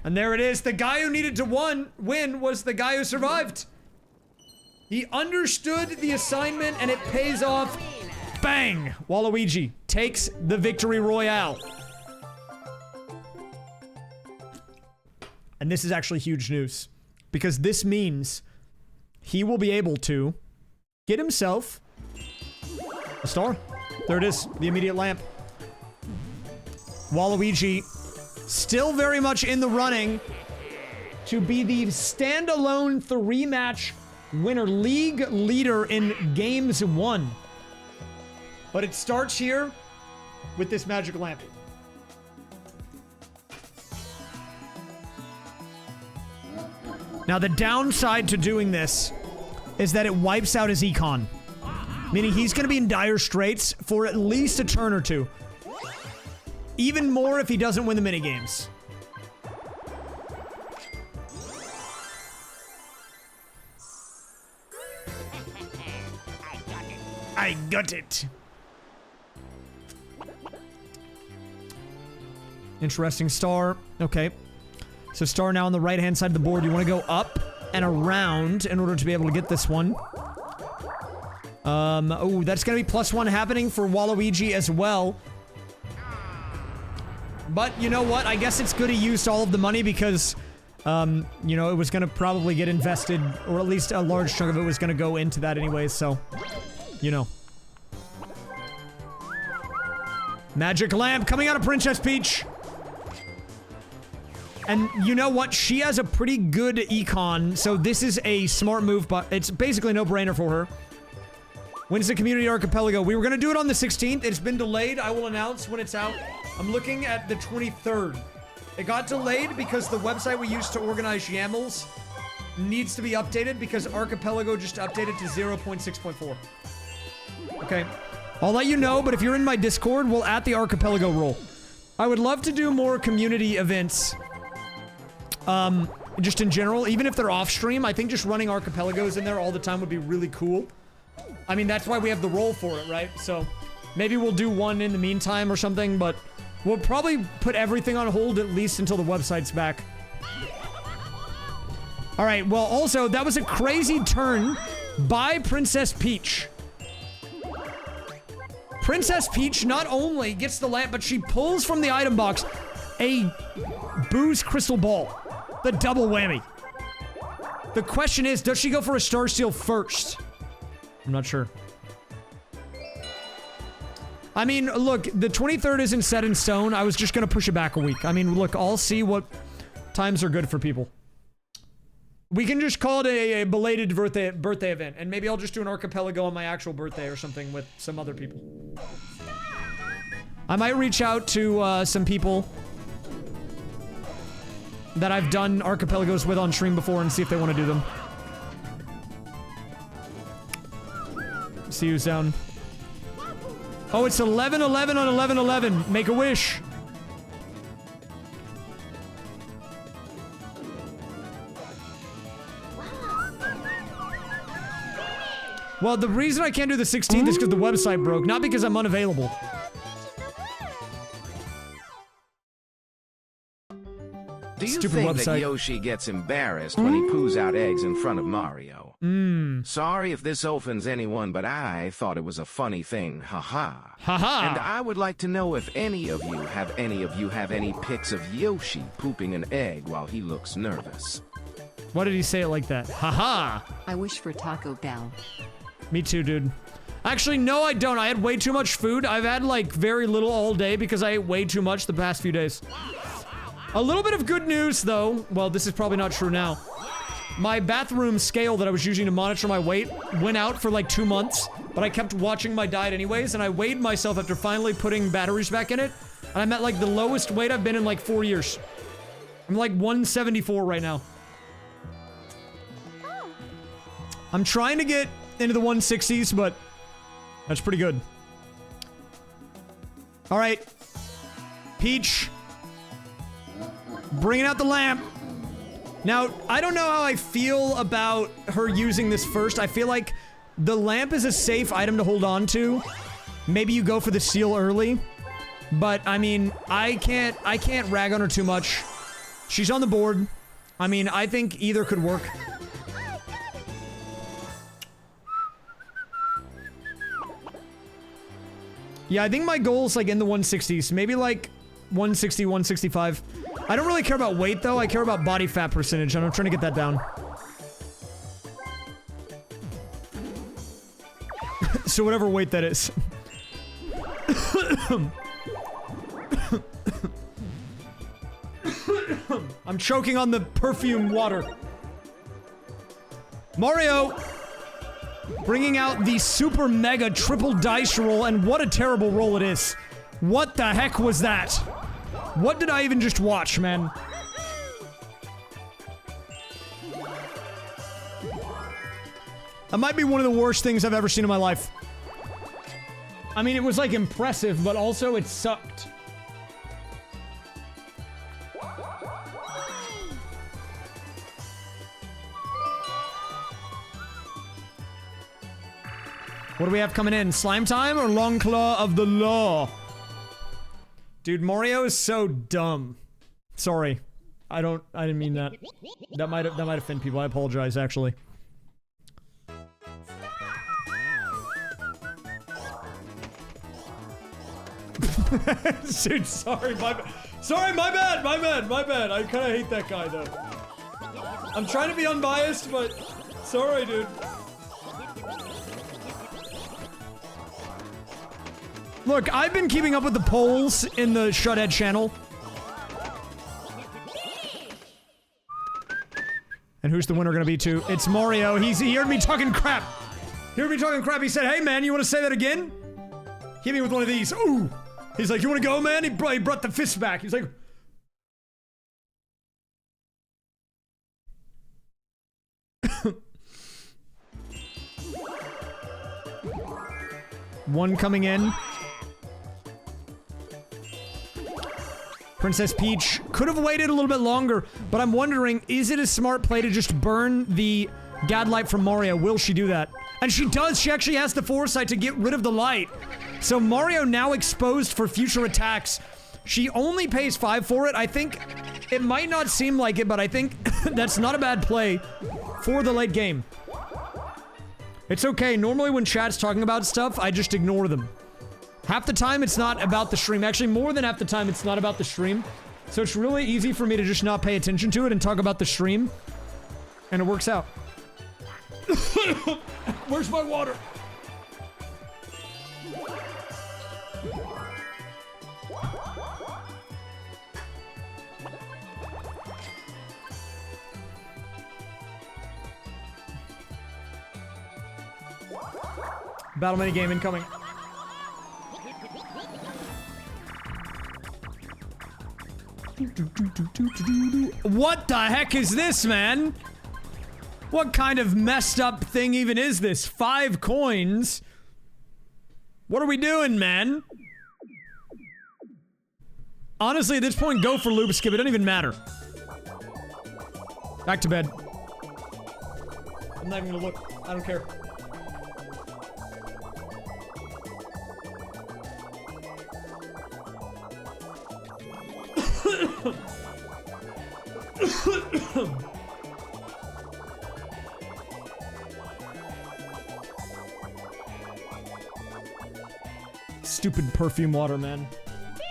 And there it is. The guy who needed to win was the guy who survived. He understood the assignment and it pays off. Bang! Waluigi takes the victory royale. And this is actually huge news. Because this means he will be able to get himself a star. There it is. The immediate lamp. Waluigi still very much in the running to be the standalone 3-match winner, league leader in games 1. But it starts here with this magic lamp. Now the downside to doing this is that it wipes out his econ. Meaning he's going to be in dire straits for at least a turn or 2. Even more if he doesn't win the minigames. I got it. Interesting. Star. Okay. So star now on the right-hand side of the board. You want to go up and around in order to be able to get this one. Oh, that's going to be +1 happening for Waluigi as well. But you know what? I guess it's good he used all of the money because, you know, it was going to probably get invested, or at least a large chunk of it was going to go into that anyways, so, you know. Magic lamp coming out of Princess Peach. And you know what? She has a pretty good econ, so this is a smart move, but it's basically no brainer for her. When's the community archipelago? We were gonna do it on the 16th. It's been delayed. I will announce when it's out. I'm looking at the 23rd. It got delayed because the website we used to organize YAMLs needs to be updated because Archipelago just updated to 0.6.4. Okay. I'll let you know, but if you're in my Discord, we'll at the Archipelago roll. I would love to do more community events. Just in general, even if they're off stream, I think just running Archipelagos in there all the time would be really cool. I mean, that's why we have the roll for it, right? So, maybe we'll do one in the meantime or something, but we'll probably put everything on hold at least until the website's back. Alright, well, also, that was a crazy turn by Princess Peach. Princess Peach not only gets the lamp, but she pulls from the item box a Boo's Crystal Ball. The double whammy. The question is, does she go for a Star Seal first? I'm not sure. I mean, look, the 23rd isn't set in stone. I was just gonna push it back a week. I mean, look, I'll see what times are good for people. We can just call it a belated birthday event, and maybe I'll just do an archipelago on my actual birthday or something with some other people. I might reach out to some people that I've done archipelagos with on stream before and see if they want to do them. See who's down. Oh, it's 11/11 on 11/11. Make a wish. Well, the reason I can't do the 16th is because the website broke, not because I'm unavailable. Do you Stupid think website. that Yoshi gets embarrassed when he poos out eggs in front of Mario? Sorry if this offends anyone, but I thought it was a funny thing. Haha. Haha. And I would like to know if any of you have any pics of Yoshi pooping an egg while he looks nervous. Why did he say it like that? Haha. I wish for Taco Bell. Me too, dude. Actually, no, I don't. I had way too much food. I've had, like, very little all day because I ate way too much the past few days. A little bit of good news, though. Well, this is probably not true now. My bathroom scale that I was using to monitor my weight went out for like 2 months, but I kept watching my diet anyways, and I weighed myself after finally putting batteries back in it, and I'm at like the lowest weight I've been in like 4 years. I'm like 174 right now. I'm trying to get into the 160s, but that's pretty good. All right. Peach. Bringing out the lamp. Now, I don't know how I feel about her using this first. I feel like the lamp is a safe item to hold on to. Maybe you go for the seal early. But, I mean, I can't rag on her too much. She's on the board. I mean, I think either could work. Yeah, I think my goal is like in the 160s. Maybe like 160, 165. I don't really care about weight, though. I care about body fat percentage, and I'm trying to get that down. So whatever weight that is. I'm choking on the perfume water. Mario! Bringing out the super mega triple dice roll, and what a terrible roll it is. What the heck was that? What did I even just watch, man? That might be one of the worst things I've ever seen in my life. I mean, it was like impressive, but also it sucked. What do we have coming in? Slime time or Long Claw of the Law? Dude, Mario is so dumb. Sorry. I didn't mean that. That might offend people. I apologize, actually. Dude, sorry, my bad. I kind of hate that guy, though. I'm trying to be unbiased, but sorry, dude. Look, I've been keeping up with the polls in the Shuthead channel. And who's the winner gonna be, too? It's Mario. He heard me talking crap. He heard me talking crap. He said, hey, man, you want to say that again? Hit me with one of these. Ooh. He's like, you want to go, man? He brought the fist back. He's like... One coming in. Princess Peach could have waited a little bit longer, but I'm wondering, is it a smart play to just burn the Gadlight from Mario? Will she do that? And she does. She actually has the foresight to get rid of the light. So Mario now exposed for future attacks. She only pays 5 for it. I think it might not seem like it, but I think that's not a bad play for the late game. It's okay. Normally when chat's talking about stuff, I just ignore them. Half the time, it's not about the stream. Actually, more than half the time, it's not about the stream. So it's really easy for me to just not pay attention to it and talk about the stream. And it works out. Where's my water? Battle minigame incoming. What the heck is this, man? What kind of messed up thing even is this? 5 coins? What are we doing, man? Honestly, at this point, go for loop skip. It doesn't even matter. Back to bed. I'm not even gonna look. I don't care. Stupid perfume water, man.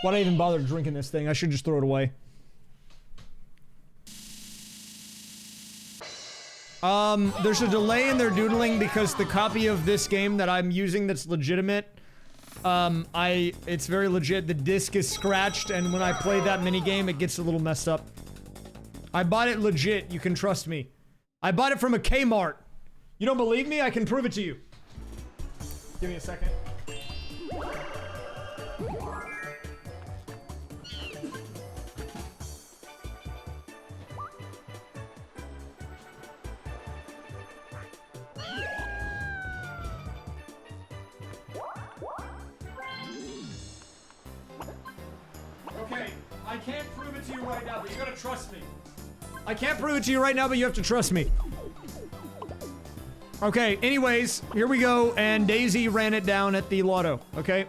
Why'd I even bother drinking this thing? I should just throw it away. There's a delay in their doodling because the copy of this game that I'm using that's legitimate, it's very legit. The disc is scratched, and when I play that minigame, it gets a little messed up. I bought it legit. You can trust me. I bought it from a Kmart. You don't believe me? I can prove it to you. Give me a second. Okay, I can't prove it to you right now, but you gotta trust me. I can't prove it to you right now, but you have to trust me. Okay, anyways, here we go, and Daisy ran it down at the lotto, okay?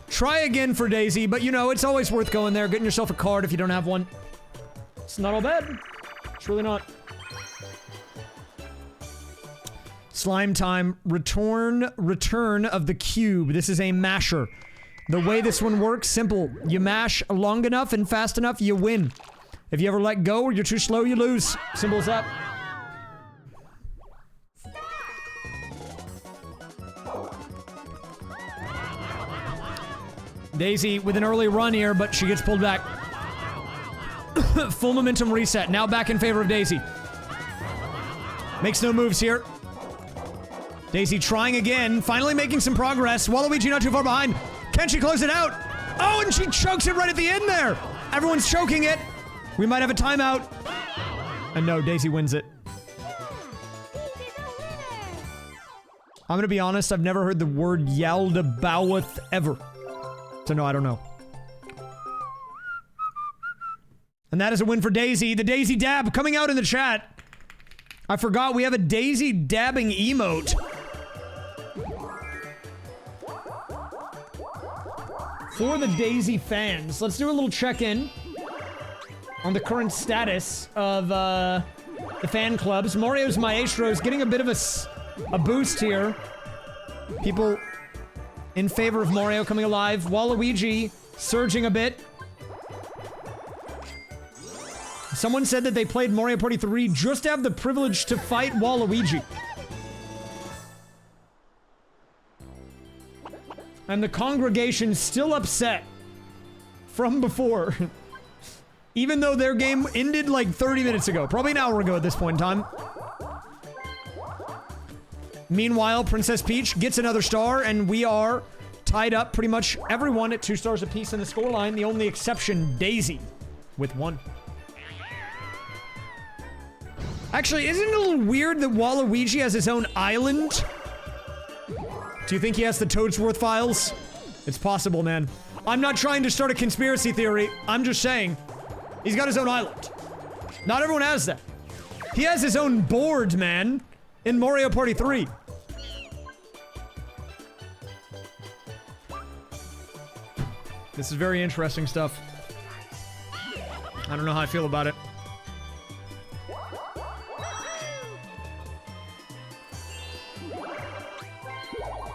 Try again for Daisy, but you know, it's always worth going there, getting yourself a card if you don't have one. It's not all bad. It's really not. Slime time. Return of the cube. This is a masher. The way this one works, simple. You mash long enough and fast enough, you win. If you ever let go or you're too slow, you lose. Simple as that. Daisy with an early run here, but she gets pulled back. Full momentum reset. Now back in favor of Daisy. Makes no moves here. Daisy trying again, finally making some progress. Waluigi not too far behind. Can she close it out? Oh, and she chokes it right at the end there. Everyone's choking it. We might have a timeout. And no, Daisy wins it. I'm gonna be honest, I've never heard the word Yaldabawith ever. So no, I don't know. And that is a win for Daisy. The Daisy dab coming out in the chat. I forgot we have a Daisy dabbing emote. For the Daisy fans, let's do a little check-in on the current status of the fan clubs. Mario's Maestro is getting a bit of a boost here. People in favor of Mario coming alive. Waluigi surging a bit. Someone said that they played Mario Party 3 just to have the privilege to fight Waluigi. And the congregation's still upset from before. Even though their game ended like 30 minutes ago. Probably an hour ago at this point in time. Meanwhile, Princess Peach gets another star, and we are tied up pretty much everyone at 2 stars apiece in the scoreline. The only exception, Daisy, with 1. Actually, isn't it a little weird that Waluigi has his own island? Do you think he has the Toadsworth files? It's possible, man. I'm not trying to start a conspiracy theory. I'm just saying, he's got his own island. Not everyone has that. He has his own board, man, in Mario Party 3. This is very interesting stuff. I don't know how I feel about it.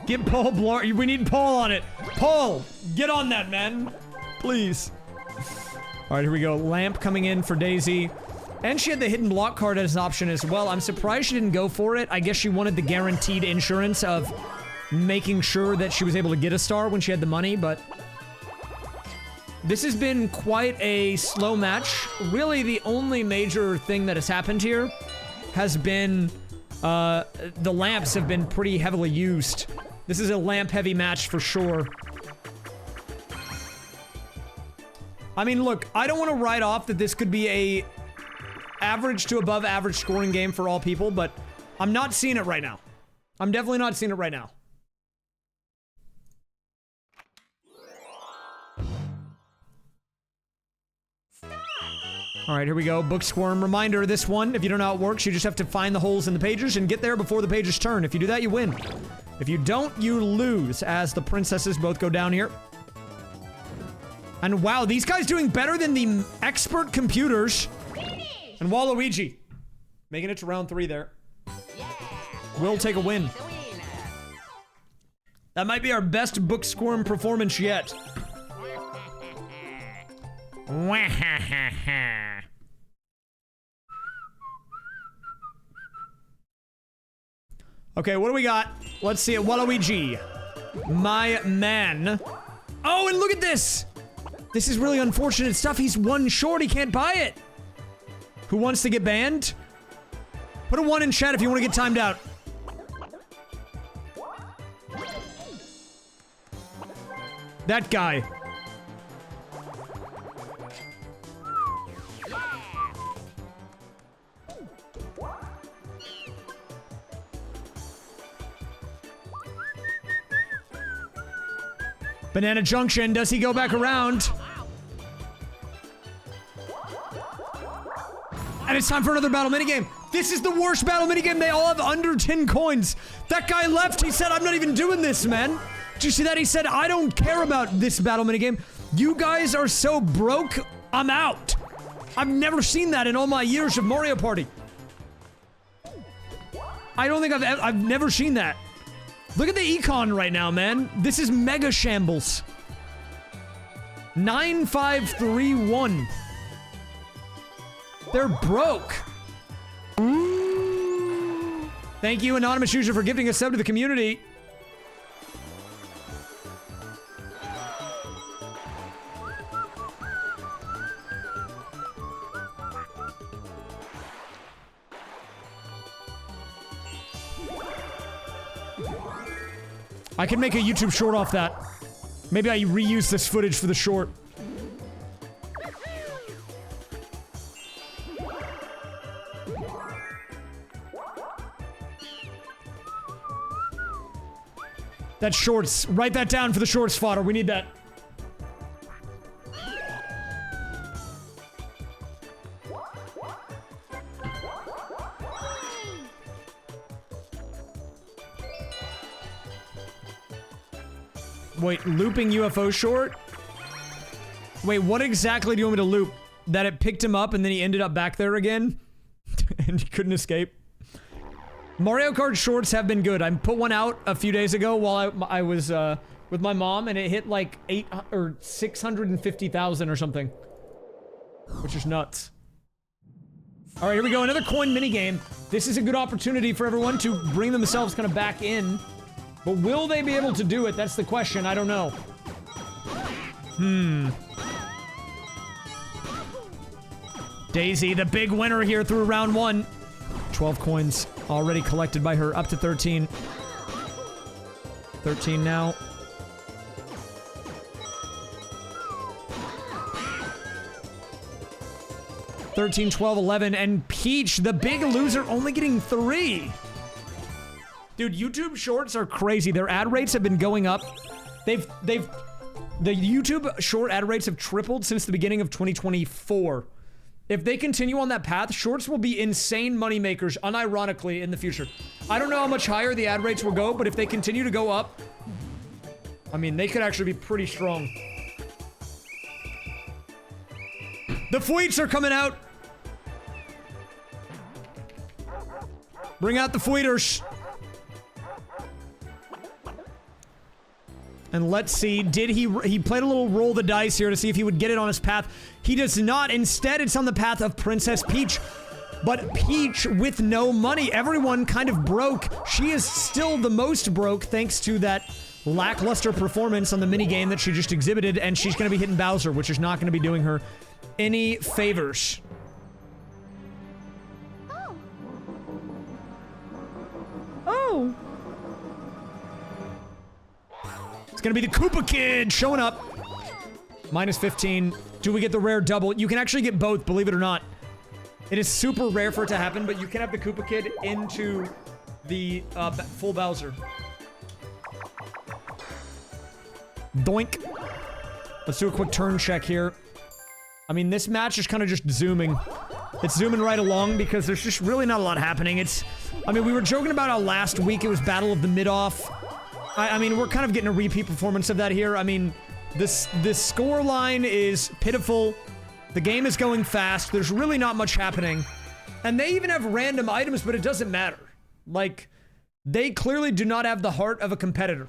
Get Paul Blart. We need Paul on it. Paul, get on that, man. Please. All right, here we go. Lamp coming in for Daisy. And she had the hidden block card as an option as well. I'm surprised she didn't go for it. I guess she wanted the guaranteed insurance of making sure that she was able to get a star when she had the money, but this has been quite a slow match. Really, the only major thing that has happened here has been the lamps have been pretty heavily used. This is a lamp-heavy match for sure. I mean, look, I don't want to write off that this could be a average to above average scoring game for all people, but I'm not seeing it right now. I'm definitely not seeing it right now. All right, here we go. Book Squirm. Reminder, this one, if you don't know how it works, you just have to find the holes in the pages and get there before the pages turn. If you do that, you win. If you don't, you lose, as the princesses both go down here. And wow, these guys doing better than the expert computers. And Waluigi making it to round 3 there. Will take a win. That might be our best Book Squirm performance yet. Okay, what do we got? Let's see it. Waluigi. My man. Oh, and look at this! This is really unfortunate stuff. He's 1 short. He can't buy it. Who wants to get banned? Put a 1 in chat if you want to get timed out. That guy. Banana Junction, does he go back around? And it's time for another battle minigame. This is the worst battle minigame. They all have under 10 coins. That guy left. He said, I'm not even doing this, man. Did you see that? He said, I don't care about this battle minigame. You guys are so broke, I'm out. I've never seen that in all my years of Mario Party. I don't think I've never seen that. Look at the econ right now, man. This is mega shambles. 9531. They're broke. Thank you, Anonymous User, for gifting a sub to the community. I can make a YouTube short off that. Maybe I reuse this footage for the short. That's shorts. Write that down for the shorts fodder. We need that. Wait, looping UFO short? Wait, what exactly do you want me to loop? That it picked him up and then he ended up back there again? And he couldn't escape? Mario Kart shorts have been good. I put one out a few days ago while I was with my mom, and it hit like 650,000 or something. Which is nuts. Alright, here we go. Another coin minigame. This is a good opportunity for everyone to bring themselves kind of back in. But will they be able to do it? That's the question. I don't know. Daisy, the big winner here through round 1. 12 coins already collected by her, up to 13. 13 now. $13, $12, $11, and Peach, the big loser, only getting 3. Dude, YouTube shorts are crazy. Their ad rates have been going up. The YouTube short ad rates have tripled since the beginning of 2024. If they continue on that path, shorts will be insane moneymakers, unironically, in the future. I don't know how much higher the ad rates will go, but if they continue to go up, I mean, they could actually be pretty strong. The Fweets are coming out. Bring out the Fweeters. And let's see, he played a little roll the dice here to see if he would get it on his path. He does not. Instead, it's on the path of Princess Peach. But Peach with no money. Everyone kind of broke. She is still the most broke thanks to that lackluster performance on the minigame that she just exhibited, and she's going to be hitting Bowser, which is not going to be doing her any favors. Oh. It's gonna be the Koopa Kid showing up. Minus 15. Do we get the rare double? You can actually get both, believe it or not. It is super rare for it to happen, but you can have the Koopa Kid into the full Bowser. Doink. Let's do a quick turn check here. I mean, this match is kind of just zooming. It's zooming right along because there's just really not a lot happening. I mean, we were joking about how last week it was Battle of the Mid-Off. I mean, we're kind of getting a repeat performance of that here. I mean, this score line is pitiful. The game is going fast. There's really not much happening. And they even have random items, but it doesn't matter. Like, they clearly do not have the heart of a competitor.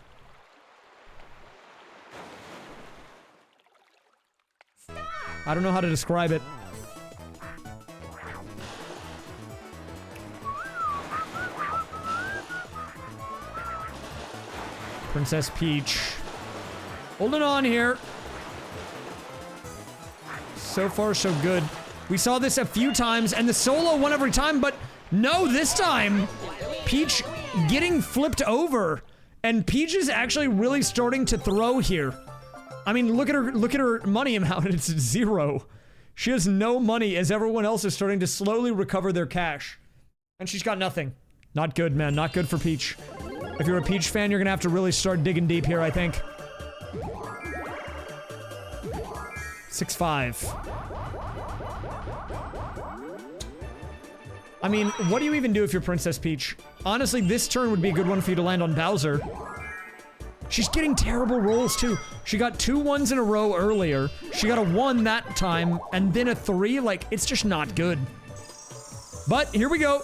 I don't know how to describe it. Princess Peach. Holding on here. So far, so good. We saw this a few times, and the solo won every time, but no, this time, Peach getting flipped over. And Peach is actually really starting to throw here. I mean, look at her money amount, it's 0. She has no money as everyone else is starting to slowly recover their cash. And she's got nothing. Not good, man. Not good for Peach. If you're a Peach fan, you're gonna have to really start digging deep here, I think. 6-5. I mean, what do you even do if you're Princess Peach? Honestly, this turn would be a good one for you to land on Bowser. She's getting terrible rolls, too. She got 2 1s in a row earlier. She got a 1 that time, and then a 3. Like, it's just not good. But, here we go.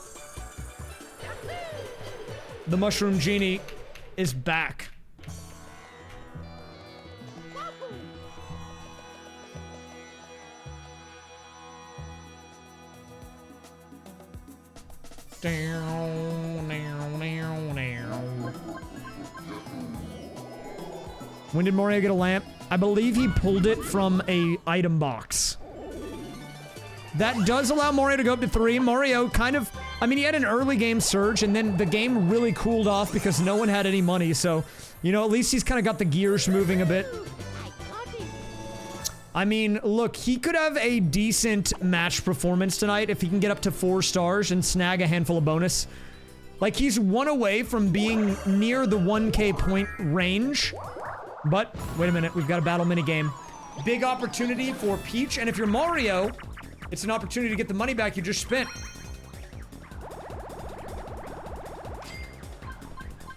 The Mushroom Genie is back. When did Mario get a lamp? I believe he pulled it from a item box. That does allow Mario to go up to 3. Mario kind of... I mean, he had an early game surge, and then the game really cooled off because no one had any money, so... You know, at least he's kind of got the gears moving a bit. I mean, look, he could have a decent match performance tonight if he can get up to 4 stars and snag a handful of bonus. Like, he's 1 away from being near the 1K point range. But, wait a minute, we've got a battle minigame. Big opportunity for Peach, and if you're Mario... It's an opportunity to get the money back you just spent.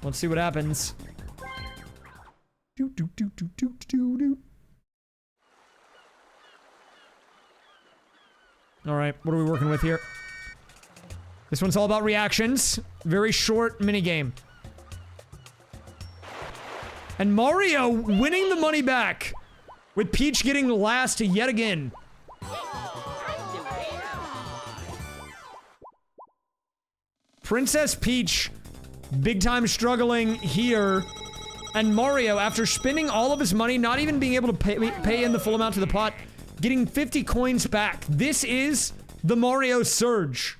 Let's see what happens. All right, what are we working with here? This one's all about reactions. Very short minigame. And Mario winning the money back. With Peach getting last yet again. Princess Peach, big time struggling here. And Mario, after spending all of his money, not even being able to pay in the full amount to the pot, getting 50 coins back. This is the Mario Surge.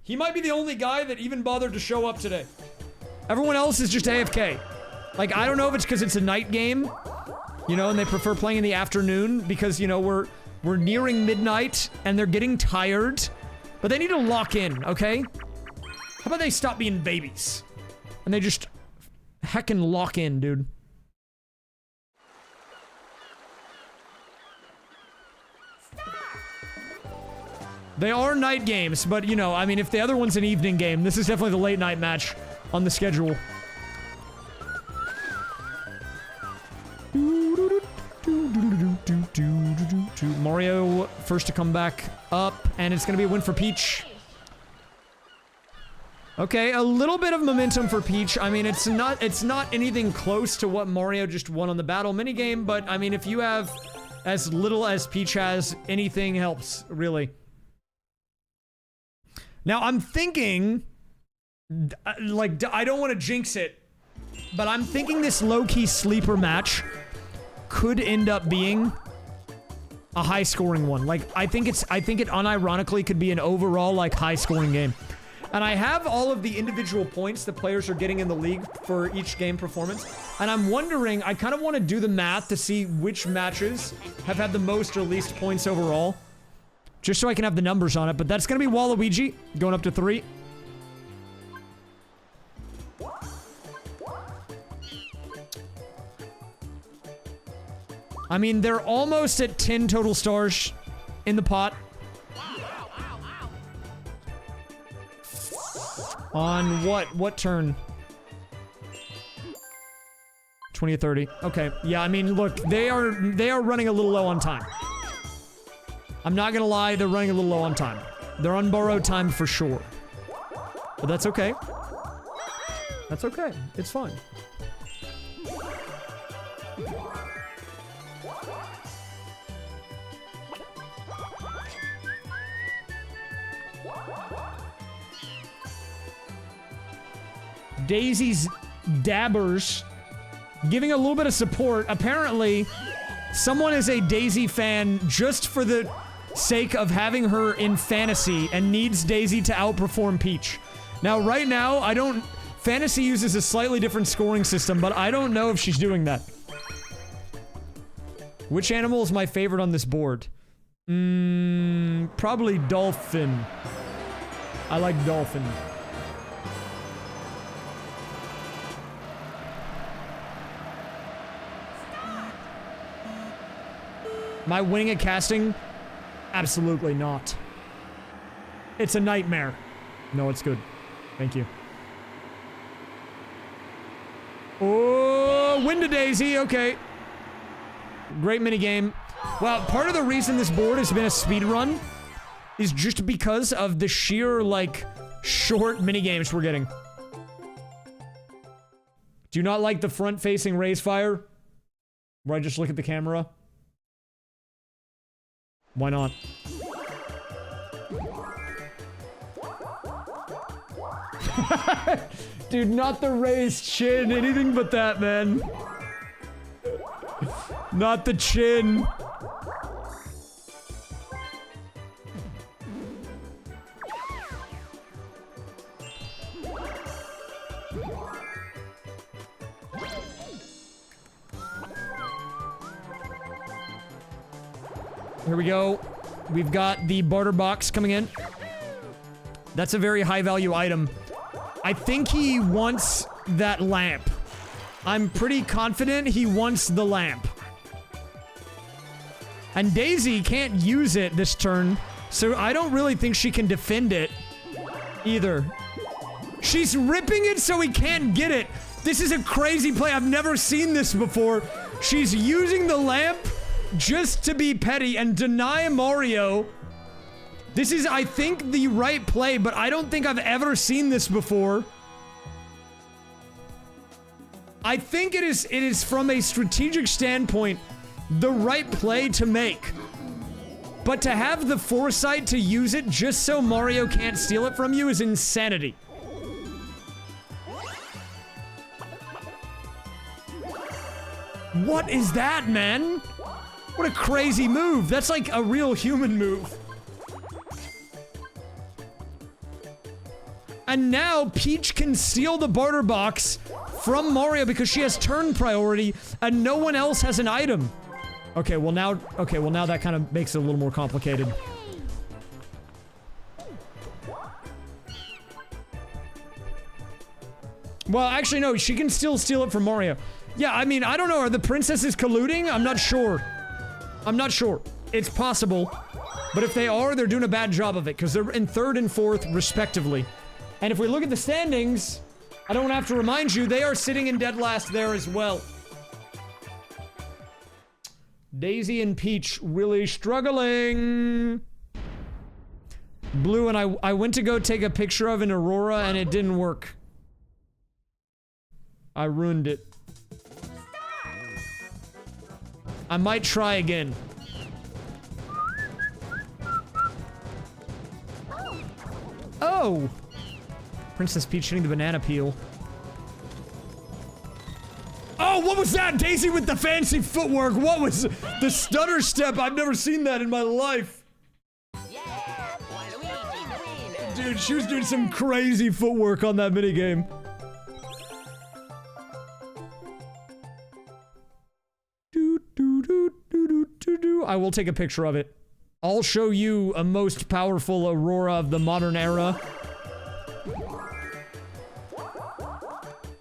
He might be the only guy that even bothered to show up today. Everyone else is just AFK. Like, I don't know if it's because it's a night game, you know, and they prefer playing in the afternoon because, you know, we're nearing midnight and they're getting tired. But they need to lock in, okay? How about they stop being babies? And they just heckin' lock in, dude. They are night games, but, you know, I mean, if the other one's an evening game, this is definitely the late night match on the schedule. Mario first to come back up, and it's gonna be a win for Peach. Okay, a little bit of momentum for Peach. I mean, it's not anything close to what Mario just won on the battle minigame, but I mean, if you have as little as Peach has, anything helps, really. Now, I'm thinking, like, I don't want to jinx it, but I'm thinking this low-key sleeper match could end up being a high-scoring one. Like, I think it unironically could be an overall, like, high-scoring game. And I have all of the individual points the players are getting in the league for each game performance. And I'm wondering, I kind of want to do the math to see which matches have had the most or least points overall. Just so I can have the numbers on it. But that's going to be Waluigi, going up to 3. I mean, they're almost at 10 total stars in the pot. On what turn? 20 or 30. Okay. Yeah, I mean, look, they are running a little low on time. I'm not gonna lie, they're running a little low on time. They're on borrowed time for sure. But that's okay. That's okay. It's fine. Daisy's Dabbers giving a little bit of support. Apparently, someone is a Daisy fan just for the sake of having her in fantasy and needs Daisy to outperform Peach. Now, right now, Fantasy uses a slightly different scoring system, but I don't know if she's doing that. Which animal is my favorite on this board? Probably dolphin. I like dolphin. Am I winning at casting? Absolutely not. It's a nightmare. No, it's good. Thank you. Oh, win to Daisy. Okay. Great minigame. Well, part of the reason this board has been a speed run is just because of the sheer, like, short minigames we're getting. Do you not like the front-facing raysfire? Where I just look at the camera? Why not? Dude, not the raised chin. Anything but that, man. Not the chin. Here we go. We've got the barter box coming in. That's a very high value item. I think he wants that lamp. I'm pretty confident he wants the lamp. And Daisy can't use it this turn, so I don't really think she can defend it either. She's ripping it so he can't get it. This is a crazy play. I've never seen this before. She's using the lamp just to be petty and deny Mario. This is, I think, the right play, but I don't think I've ever seen this before. I think it is from a strategic standpoint, the right play to make. But to have the foresight to use it just so Mario can't steal it from you is insanity. What is that, man? What a crazy move. That's like a real human move. And now Peach can steal the barter box from Mario because she has turn priority and no one else has an item. Okay, well now that kind of makes it a little more complicated. Well, actually no, she can still steal it from Mario. Yeah, I mean, I don't know, are the princesses colluding? I'm not sure. I'm not sure. It's possible. But if they are, they're doing a bad job of it because they're in 3rd and 4th respectively. And if we look at the standings, I don't have to remind you, they are sitting in dead last there as well. Daisy and Peach really struggling. Blue and I went to go take a picture of an Aurora and it didn't work. I ruined it. I might try again. Oh! Princess Peach hitting the banana peel. Oh, what was that? Daisy with the fancy footwork. What was the stutter step? I've never seen that in my life. Yeah, Waluigi's the winner. Dude, she was doing some crazy footwork on that minigame. I will take a picture of it. I'll show you a most powerful Aurora of the modern era.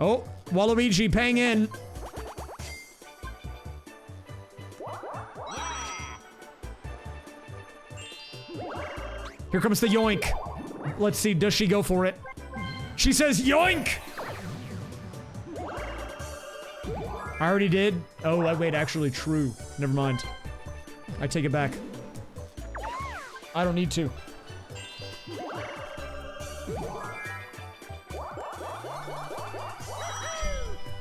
Oh, Waluigi paying in. Here comes the yoink. Let's see, does she go for it? She says yoink! I already did. Oh, wait, actually true. Never mind. I take it back. I don't need to.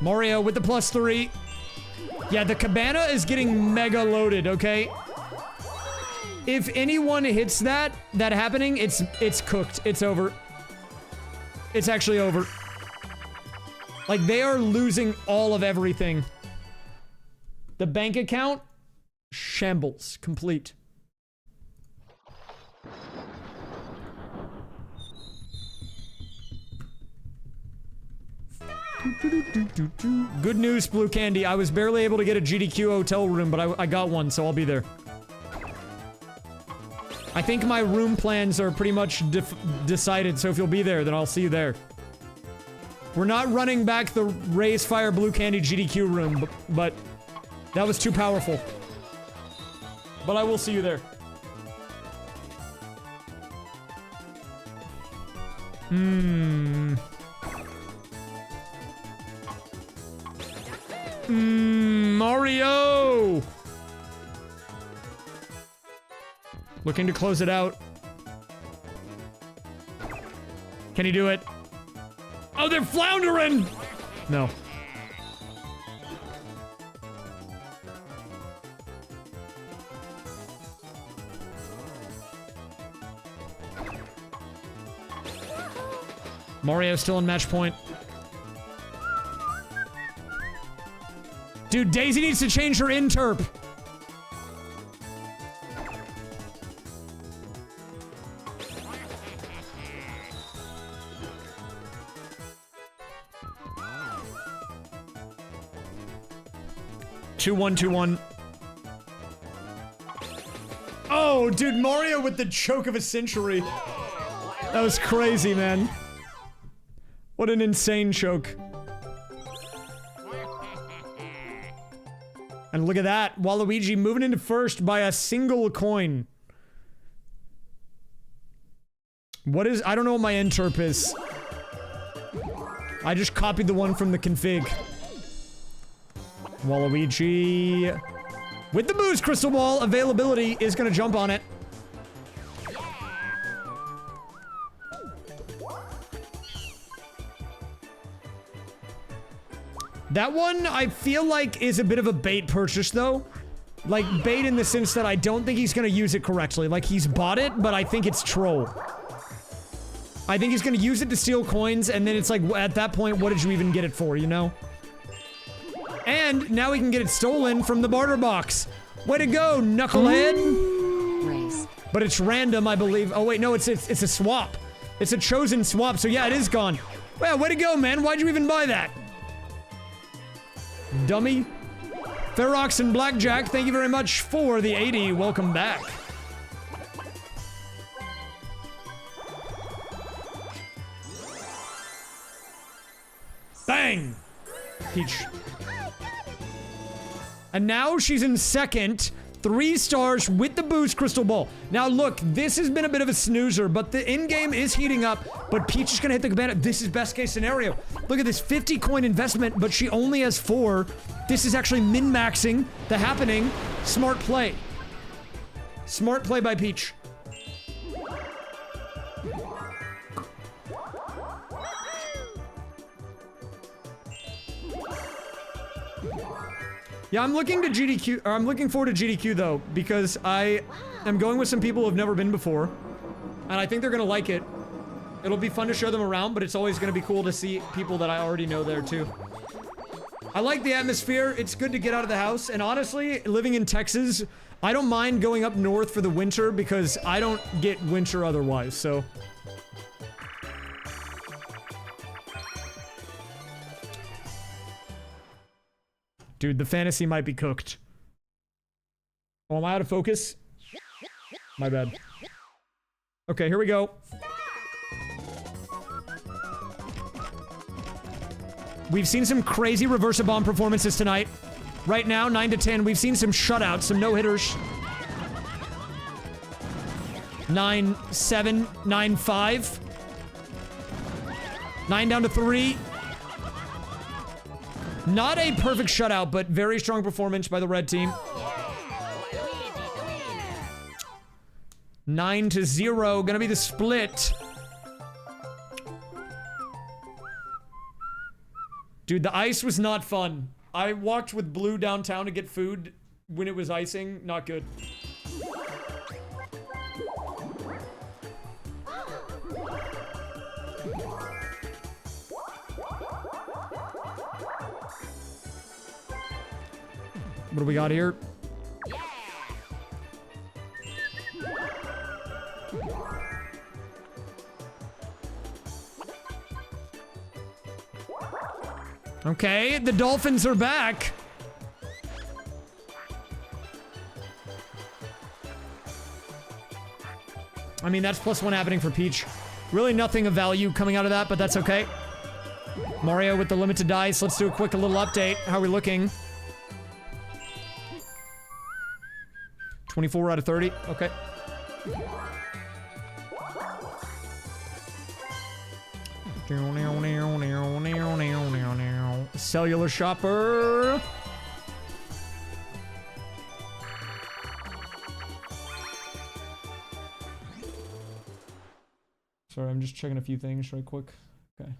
Mario with the +3. Yeah, the cabana is getting mega loaded, okay? If anyone hits that happening, it's cooked. It's over. It's actually over. Like, they are losing all of everything. The bank account, shambles, complete. Good news, Blue Candy. I was barely able to get a GDQ hotel room, but I got one, so I'll be there. I think my room plans are pretty much decided, so if you'll be there, then I'll see you there. We're not running back the raysfire Blue Candy GDQ room, but that was too powerful. But I will see you there. Mario! Looking to close it out. Can he do it? Oh, they're floundering! No. Mario's still in match point. Dude, Daisy needs to change her interp. Two one, 2-1. Oh, dude, Mario with the choke of a century. That was crazy, man. What an insane choke. And look at that, Waluigi moving into first by a single coin. What is, I don't know what my interp is. I just copied the one from the config. Waluigi. With the boost crystal ball, availability is gonna jump on it. That one, I feel like, is a bit of a bait purchase, though. Like, bait in the sense that I don't think he's gonna use it correctly. Like, he's bought it, but I think it's troll. I think he's gonna use it to steal coins, and then it's like, at that point, what did you even get it for, you know? And now we can get it stolen from the barter box. Way to go, knucklehead! Race. But it's random, I believe. Oh, wait, no, it's a swap. It's a chosen swap, so yeah, it is gone. Well, way to go, man. Why'd you even buy that? Dummy. Ferox and Blackjack, thank you very much for the 80. Welcome back. Bang! Peach. And now she's in second. 3 stars with the boost crystal ball. Now look, this has been a bit of a snoozer, but the in-game is heating up, but Peach is gonna hit the cabana. This is best case scenario. Look at this 50 coin investment, but she only has 4. This is actually min-maxing the happening. Smart play. Smart play by Peach. Yeah, I'm looking to GDQ, or I'm looking forward to GDQ though, because I am going with some people who have never been before, and I think they're gonna like it. It'll be fun to show them around, but it's always gonna be cool to see people that I already know there too. I like the atmosphere. It's good to get out of the house, and honestly, living in Texas, I don't mind going up north for the winter because I don't get winter otherwise, so. Dude, the fantasy might be cooked. Oh, am I out of focus? My bad. Okay, here we go. We've seen some crazy reverse-a-bomb performances tonight. Right now, 9 to 10. We've seen some shutouts, some no-hitters. 9-7, 9-5. 9 down to 3. Not a perfect shutout, but very strong performance by the red team. 9 to 0, gonna be the split. Dude, the ice was not fun. I walked with Blue downtown to get food when it was icing. Not good. What do we got here? Okay, the Dolphins are back. I mean, that's +1 happening for Peach. Really nothing of value coming out of that, but that's okay. Mario with the limited dice. Let's do a quick little update. How are we looking? 24 out of 30. Okay. Cellular shopper. Sorry, I'm just checking a few things right quick. Okay.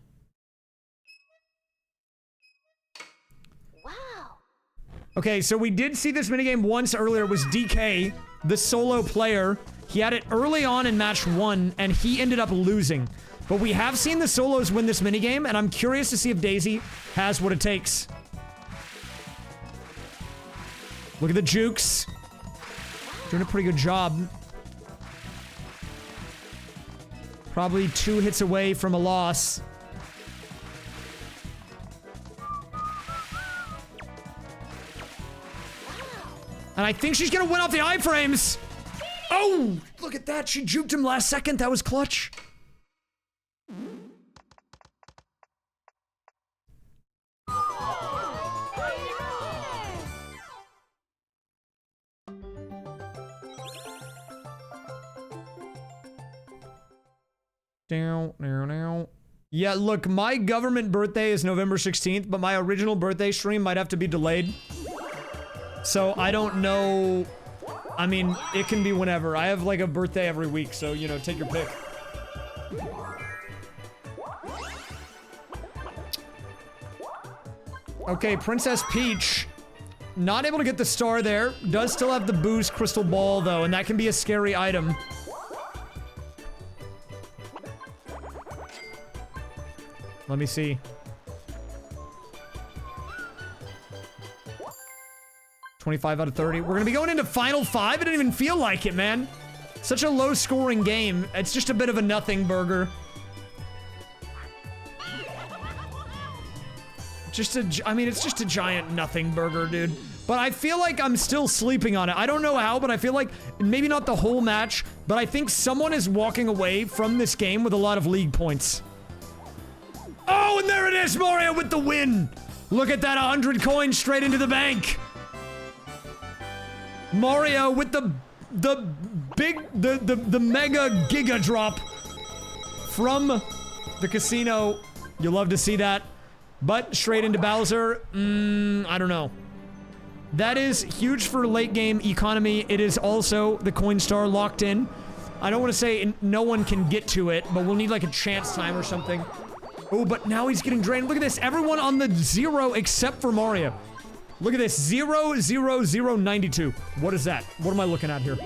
Okay, so we did see this minigame once earlier. It was DK, the solo player. He had it early on in match 1, and he ended up losing. But we have seen the solos win this minigame, and I'm curious to see if Daisy has what it takes. Look at the jukes. Doing a pretty good job. Probably 2 hits away from a loss. And I think she's gonna win off the iframes. Oh, look at that. She juked him last second. That was clutch. Down, down, down. Yeah, look, my government birthday is November 16th, but my original birthday stream might have to be delayed. So I don't know. I mean, it can be whenever. I have like a birthday every week, so, you know, take your pick. Okay, Princess Peach. Not able to get the star there. Does still have the boost crystal ball, though, and that can be a scary item. Let me see. $25 out of 30. We're gonna be going into Final 5. It didn't even feel like it, man. Such a low-scoring game. It's just a bit of a nothing burger. I mean, it's just a giant nothing burger, dude. But I feel like I'm still sleeping on it. I don't know how, but I feel like maybe not the whole match, but I think someone is walking away from this game with a lot of league points. Oh, and there it is, Mario with the win. Look at that, 100 coins straight into the bank. Mario with the mega giga drop from the casino. You'll love to see that. But straight into Bowser, I don't know. That is huge for late game economy. It is also the coin star locked in. I don't want to say no one can get to it, but we'll need like a chance time or something. Oh, but now he's getting drained. Look at this. Everyone on the 0 except for Mario. Look at this. 0, 0, 0, 92. What is that? What am I looking at here?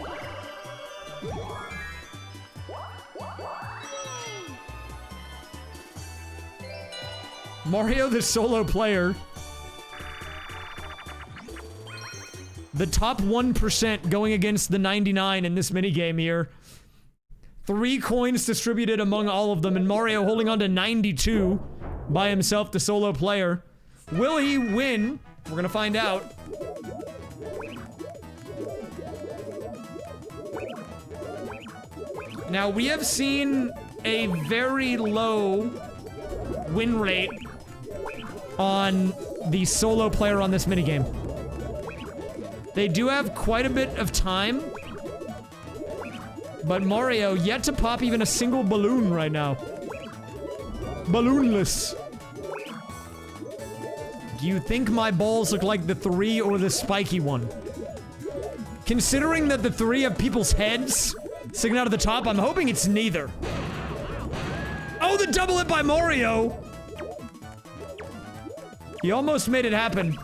Mario, the solo player. The top 1% going against the 99 in this minigame here. 3 coins distributed among all of them, and Mario holding on to 92 by himself, the solo player. Will he win? We're gonna find out. Now, we have seen a very low win rate on the solo player on this minigame. They do have quite a bit of time, but Mario yet to pop even a single balloon right now. Balloonless. Do you think my balls look like the 3 or the spiky one? Considering that the 3 have people's heads sticking out of the top, I'm hoping it's neither. Oh, the double hit by Mario! He almost made it happen.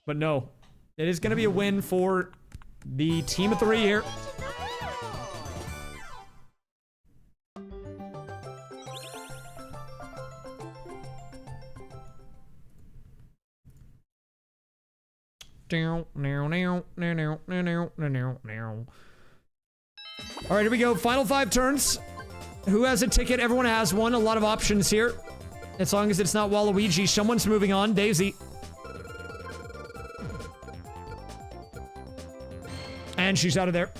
But no. It is gonna be a win for the team of 3 here. Alright, here we go. Final 5 turns. Who has a ticket? Everyone has one. A lot of options here. As long as it's not Waluigi. Someone's moving on. Daisy. And she's out of there.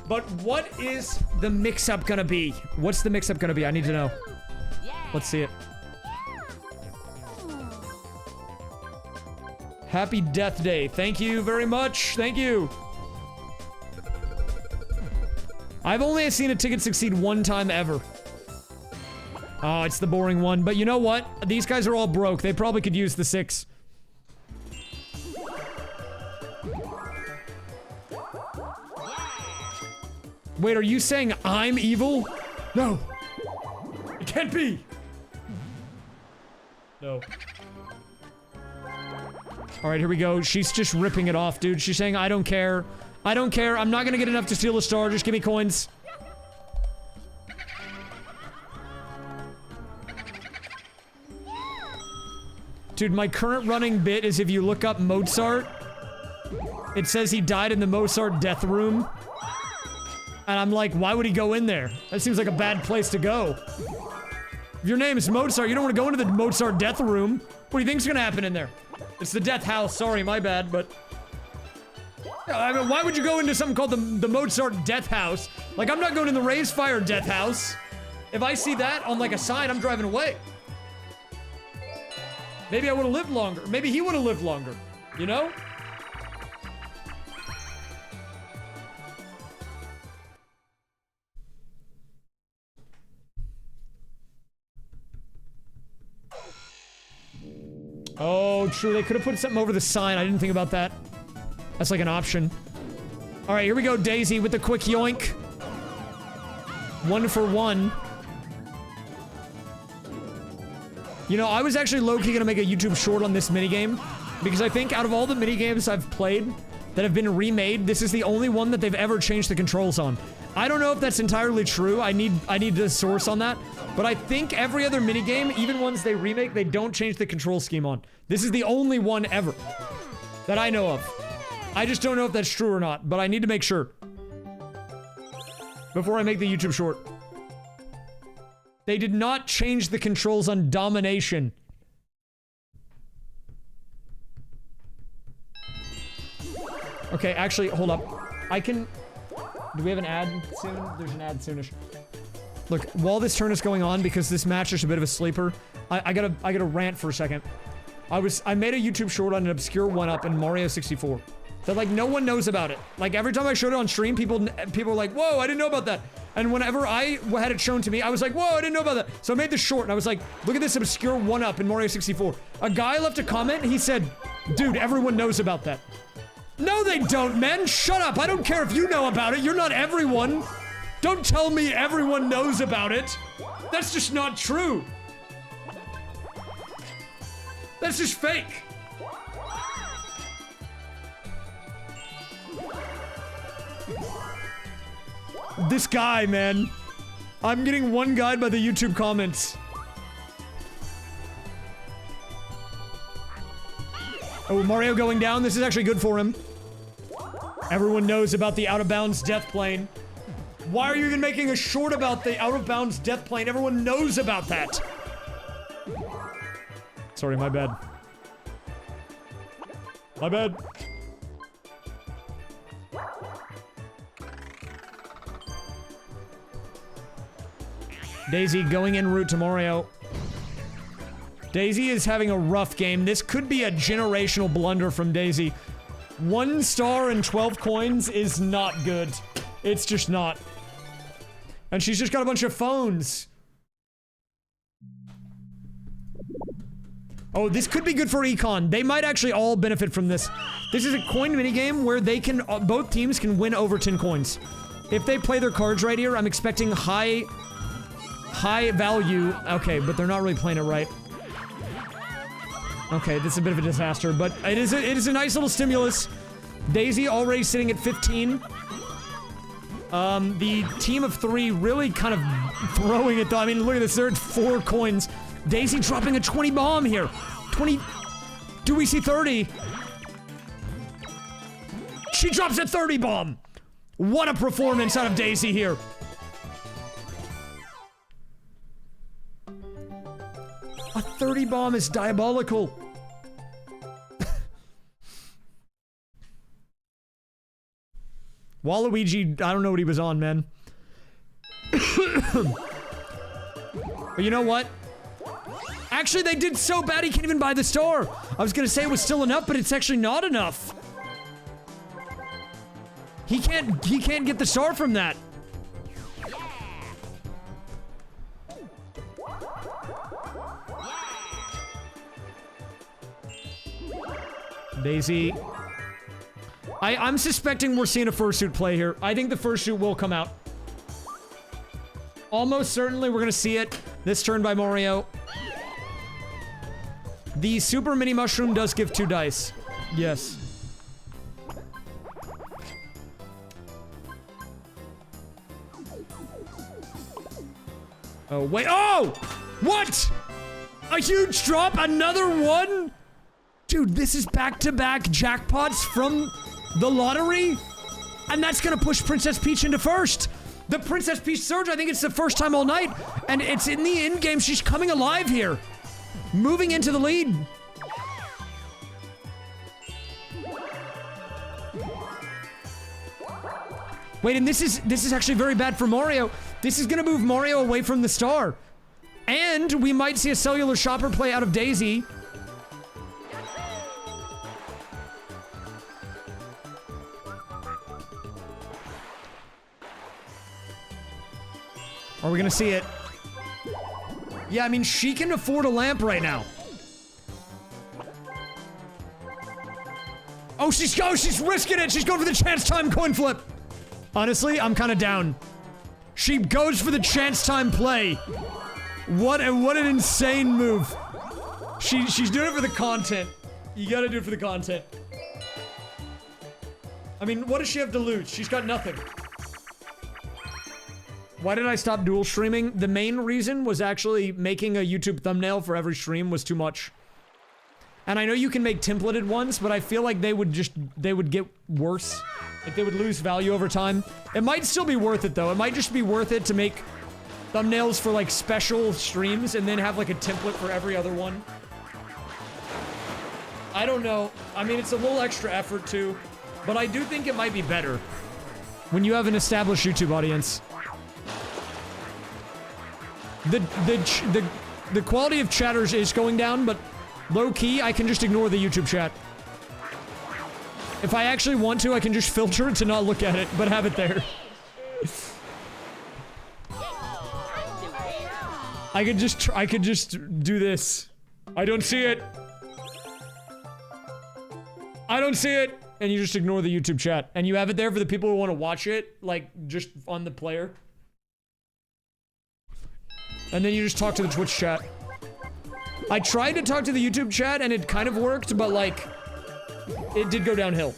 But what is the mix-up gonna be? What's the mix-up gonna be? I need to know. Let's see it. Happy Death Day. Thank you very much. Thank you. I've only seen a ticket succeed one time ever. Oh, it's the boring one. But you know what? These guys are all broke. They probably could use the 6. Wait, are you saying I'm evil? No. It can't be. No. Alright, here we go. She's just ripping it off, dude. She's saying, I don't care. I don't care. I'm not gonna get enough to steal a star. Just give me coins. Dude, my current running bit is if you look up Mozart, it says he died in the Mozart death room. And I'm like, why would he go in there? That seems like a bad place to go. If your name is Mozart, you don't want to go into the Mozart death room. What do you think's gonna happen in there? It's the death house. Sorry, my bad, but... I mean, why would you go into something called the Mozart death house? Like, I'm not going in the raysfire death house. If I see that on, like, a sign, I'm driving away. Maybe I would have lived longer. Maybe he would have lived longer. You know? Oh, true. They could have put something over the sign. I didn't think about that. That's like an option. All right, here we go, Daisy, with the quick yoink. 1 for 1. You know, I was actually low-key gonna make a YouTube short on this minigame, because I think out of all the minigames I've played that have been remade, this is the only one that they've ever changed the controls on. I don't know if that's entirely true. I need the source on that. But I think every other minigame, even ones they remake, they don't change the control scheme on. This is the only one ever that I know of. I just don't know if that's true or not, but I need to make sure before I make the YouTube short. They did not change the controls on domination. Okay, actually, hold up. I can... Do we have an ad soon? There's an ad soonish. Look, while this turn is going on, because this match is a bit of a sleeper, I gotta rant for a second. I made a YouTube short on an obscure 1-up in Mario 64. That, like, no one knows about it. Like, every time I showed it on stream, people were like, whoa, I didn't know about that. And whenever I had it shown to me, I was like, whoa, I didn't know about that. So I made this short, and I was like, look at this obscure 1-up in Mario 64. A guy left a comment, and he said, dude, everyone knows about that. No, they don't, man. Shut up. I don't care if you know about it. You're not everyone. Don't tell me everyone knows about it. That's just not true. That's just fake. This guy, man. I'm getting one guide by the YouTube comments. Oh, Mario going down. This is actually good for him. Everyone knows about the out-of-bounds death plane. Why are you even making a short about the out-of-bounds death plane? Everyone knows about that. Sorry, my bad. My bad. Daisy going en route to Mario. Daisy is having a rough game. This could be a generational blunder from Daisy. 1 star and 12 coins is not good. It's just not. And she's just got a bunch of phones. Oh, this could be good for Econ. They might actually all benefit from this. This is a coin minigame where they can, both teams can win over 10 coins. If they play their cards right here, I'm expecting high value. Okay, but they're not really playing it right. Okay, this is a bit of a disaster, but it is a nice little stimulus. Daisy already sitting at 15. The team of 3 really kind of throwing it though. I mean, look at this, they're at 4 coins. Daisy dropping a 20 bomb here. 20. Do we see 30? She drops a 30 bomb. What a performance out of Daisy here. A 30 bomb is diabolical. Waluigi, I don't know what he was on, man. But you know what? Actually, they did so bad he can't even buy the star. I was gonna say it was still enough, but it's actually not enough. He can't get the star from that. Daisy. I'm suspecting we're seeing a fursuit play here. I think the fursuit will come out. Almost certainly we're gonna see it this turn by Mario. The super mini mushroom does give 2 dice. Yes. Oh, wait. Oh! What? A huge drop? Another one? Dude, this is back-to-back jackpots from the lottery? And that's gonna push Princess Peach into first. The Princess Peach Surge, I think it's the first time all night. And it's in the end game. She's coming alive here. Moving into the lead. Wait, and this is actually very bad for Mario. This is gonna move Mario away from the star. And we might see a cellular shopper play out of Daisy. Are we gonna see it? Yeah, I mean, she can afford a lamp right now. Oh, she's risking it. She's going for the chance time coin flip. Honestly, I'm kind of down. She goes for the chance time play. What an insane move. She's doing it for the content. You gotta do it for the content. I mean, what does she have to lose? She's got nothing. Why did I stop dual streaming? The main reason was actually making a YouTube thumbnail for every stream was too much. And I know you can make templated ones, but I feel like they would get worse. Like they would lose value over time. It might still be worth it though. It might just be worth it to make thumbnails for like special streams and then have like a template for every other one. I don't know. I mean, it's a little extra effort too, but I do think it might be better when you have an established YouTube audience. The quality of chatters is going down, but low key, I can just ignore the YouTube chat. If I actually want to, I can just filter it to not look at it, but have it there. I could just do this. I don't see it. I don't see it. And you just ignore the YouTube chat. And you have it there for the people who want to watch it, like, just on the player. And then you just talk to the Twitch chat. I tried to talk to the YouTube chat and it kind of worked, but like, it did go downhill.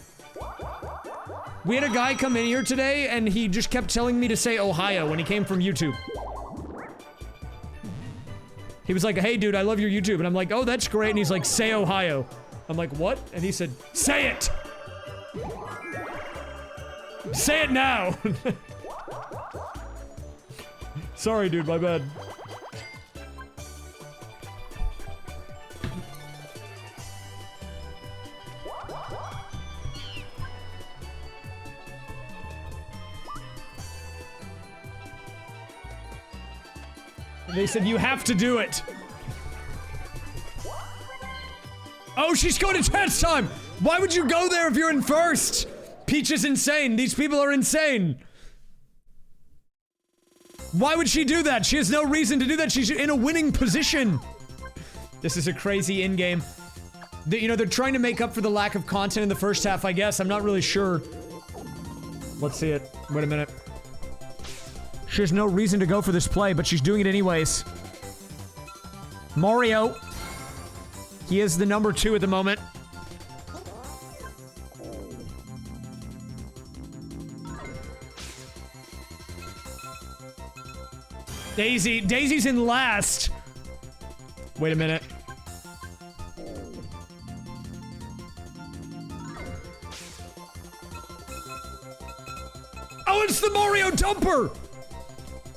We had a guy come in here today and he just kept telling me to say Ohio when he came from YouTube. He was like, hey dude, I love your YouTube. And I'm like, oh, that's great. And he's like, say Ohio. I'm like, what? And he said, say it! Say it now! Sorry dude, my bad. They said you have to do it. Oh, she's going to chance time! Why would you go there if you're in first? Peach is insane. These people are insane. Why would she do that? She has no reason to do that. She's in a winning position. This is a crazy in-game. You know, they're trying to make up for the lack of content in the first half, I guess. I'm not really sure. Let's see it. Wait a minute. She has no reason to go for this play, but she's doing it anyways. Mario. He is the number 2 at the moment. Daisy. Daisy's in last. Wait a minute. Oh, it's the Mario dumper!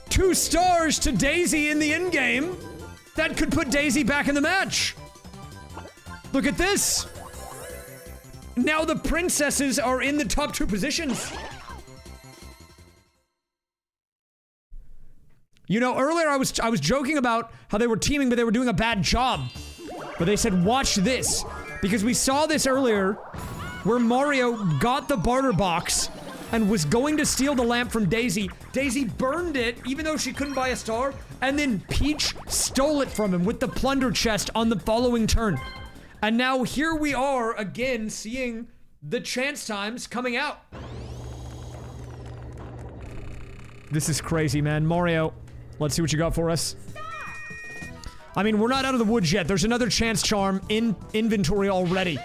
2 stars to Daisy in the endgame. That could put Daisy back in the match. Look at this. Now the princesses are in the top 2 positions. You know, earlier I was joking about how they were teaming, but they were doing a bad job. But they said, watch this. Because we saw this earlier, where Mario got the barter box and was going to steal the lamp from Daisy. Daisy burned it, even though she couldn't buy a star, and then Peach stole it from him with the plunder chest on the following turn. And now here we are again seeing the chance times coming out. This is crazy, man. Mario, let's see what you got for us. I mean, we're not out of the woods yet. There's another chance charm in inventory already.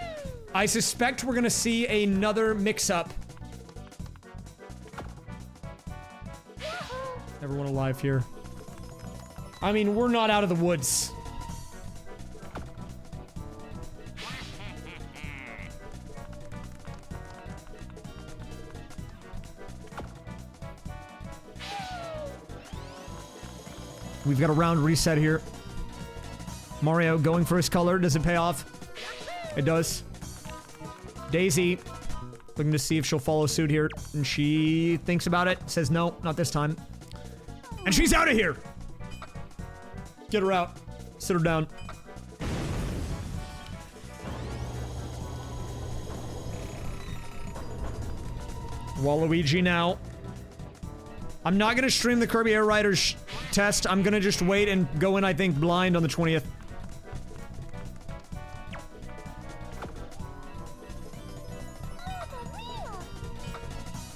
I suspect we're gonna see another mix-up. Everyone alive here. I mean, we're not out of the woods. We've got a round reset here. Mario going for his color. Does it pay off? It does. Daisy looking to see if she'll follow suit here. And she thinks about it. Says no, not this time. And she's out of here! Get her out. Sit her down. Waluigi now. I'm not gonna stream the Kirby Air Riders test. I'm gonna just wait and go in, I think, blind on the 20th. .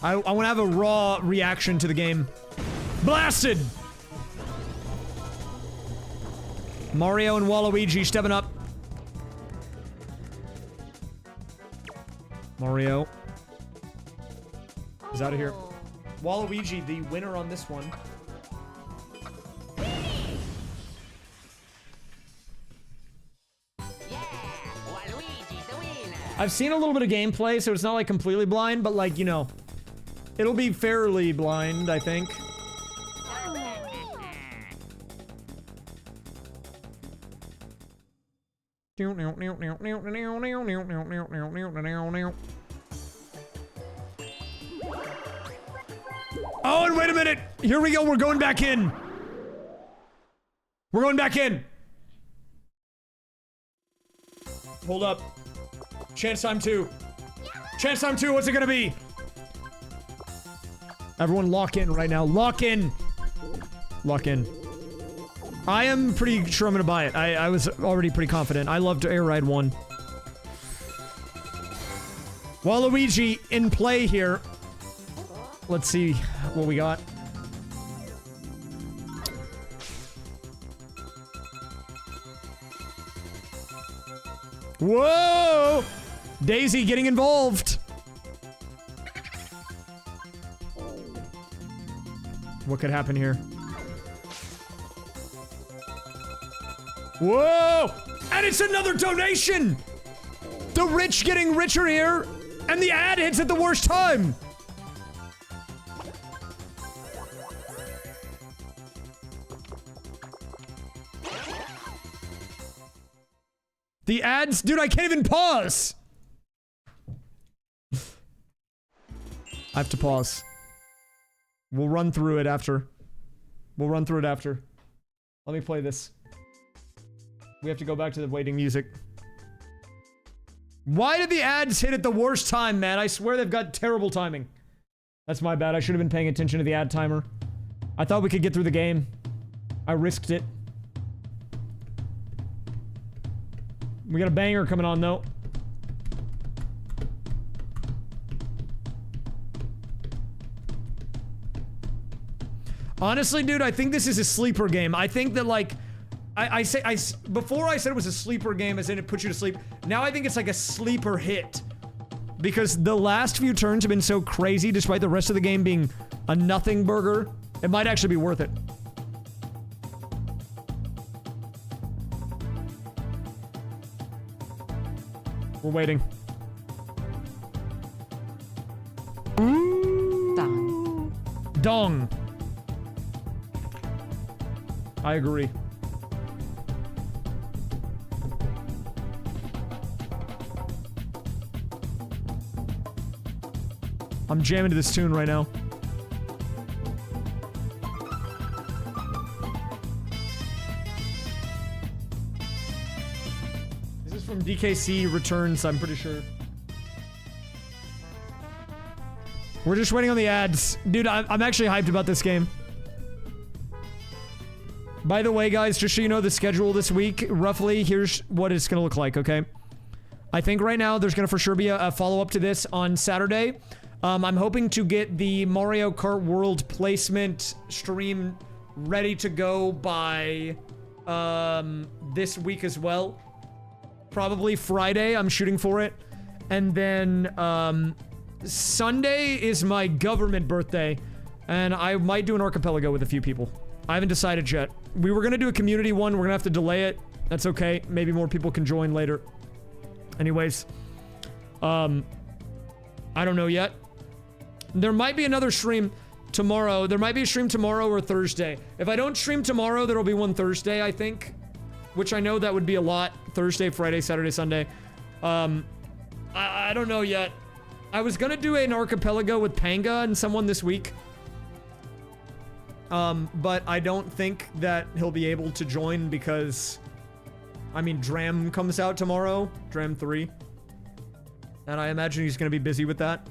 I want to have a raw reaction to the game. Blasted! Mario and Waluigi stepping up. Mario is out of here. Waluigi, the winner on this one. Yeah, Waluigi's the winner. I've seen a little bit of gameplay, so it's not like completely blind, but like, you know, it'll be fairly blind, I think. Oh, and wait a minute! Here we go, we're going back in! We're going back in! Hold up. Chance time 2. Chance time 2, what's it gonna be? Everyone lock in right now. Lock in! Lock in. I am pretty sure I'm gonna buy it. I was already pretty confident. I loved Air Ride 1. Waluigi in play here. Let's see what we got. Whoa! Daisy getting involved. What could happen here? Whoa! And it's another donation! The rich getting richer here, and the ad hits at the worst time! The ads, dude, I can't even pause! I have to pause. We'll run through it after. We'll run through it after. Let me play this. We have to go back to the waiting music. Why did the ads hit at the worst time, man? I swear they've got terrible timing. That's my bad. I should have been paying attention to the ad timer. I thought we could get through the game. I risked it. We got a banger coming on, though. Honestly, dude, I think this is a sleeper game. I think that, like, before I said it was a sleeper game, as in it puts you to sleep. Now I think it's like a sleeper hit. Because the last few turns have been so crazy, despite the rest of the game being a nothing burger. It might actually be worth it. We're waiting. Dong. Dong. I agree. I'm jamming to this tune right now. This is from DKC Returns, I'm pretty sure. We're just waiting on the ads. Dude, I'm actually hyped about this game. By the way, guys, just so you know the schedule this week, roughly, here's what it's gonna look like, okay? I think right now there's gonna for sure be a follow-up to this on Saturday. I'm hoping to get the Mario Kart World placement stream ready to go by this week as well. Probably Friday, I'm shooting for it. And then Sunday is my government birthday, and I might do an archipelago with a few people. I haven't decided yet. We were gonna do a community one, we're gonna have to delay it. That's okay, maybe more people can join later. Anyways, I don't know yet. There might be another stream tomorrow. There might be a stream tomorrow or Thursday. If I don't stream tomorrow, there'll be one Thursday, I think. Which I know that would be a lot. Thursday, Friday, Saturday, Sunday. I don't know yet. I was gonna do an archipelago with Panga and someone this week. But I don't think that he'll be able to join because... I mean, Dram comes out tomorrow. Dram 3. And I imagine he's gonna be busy with that.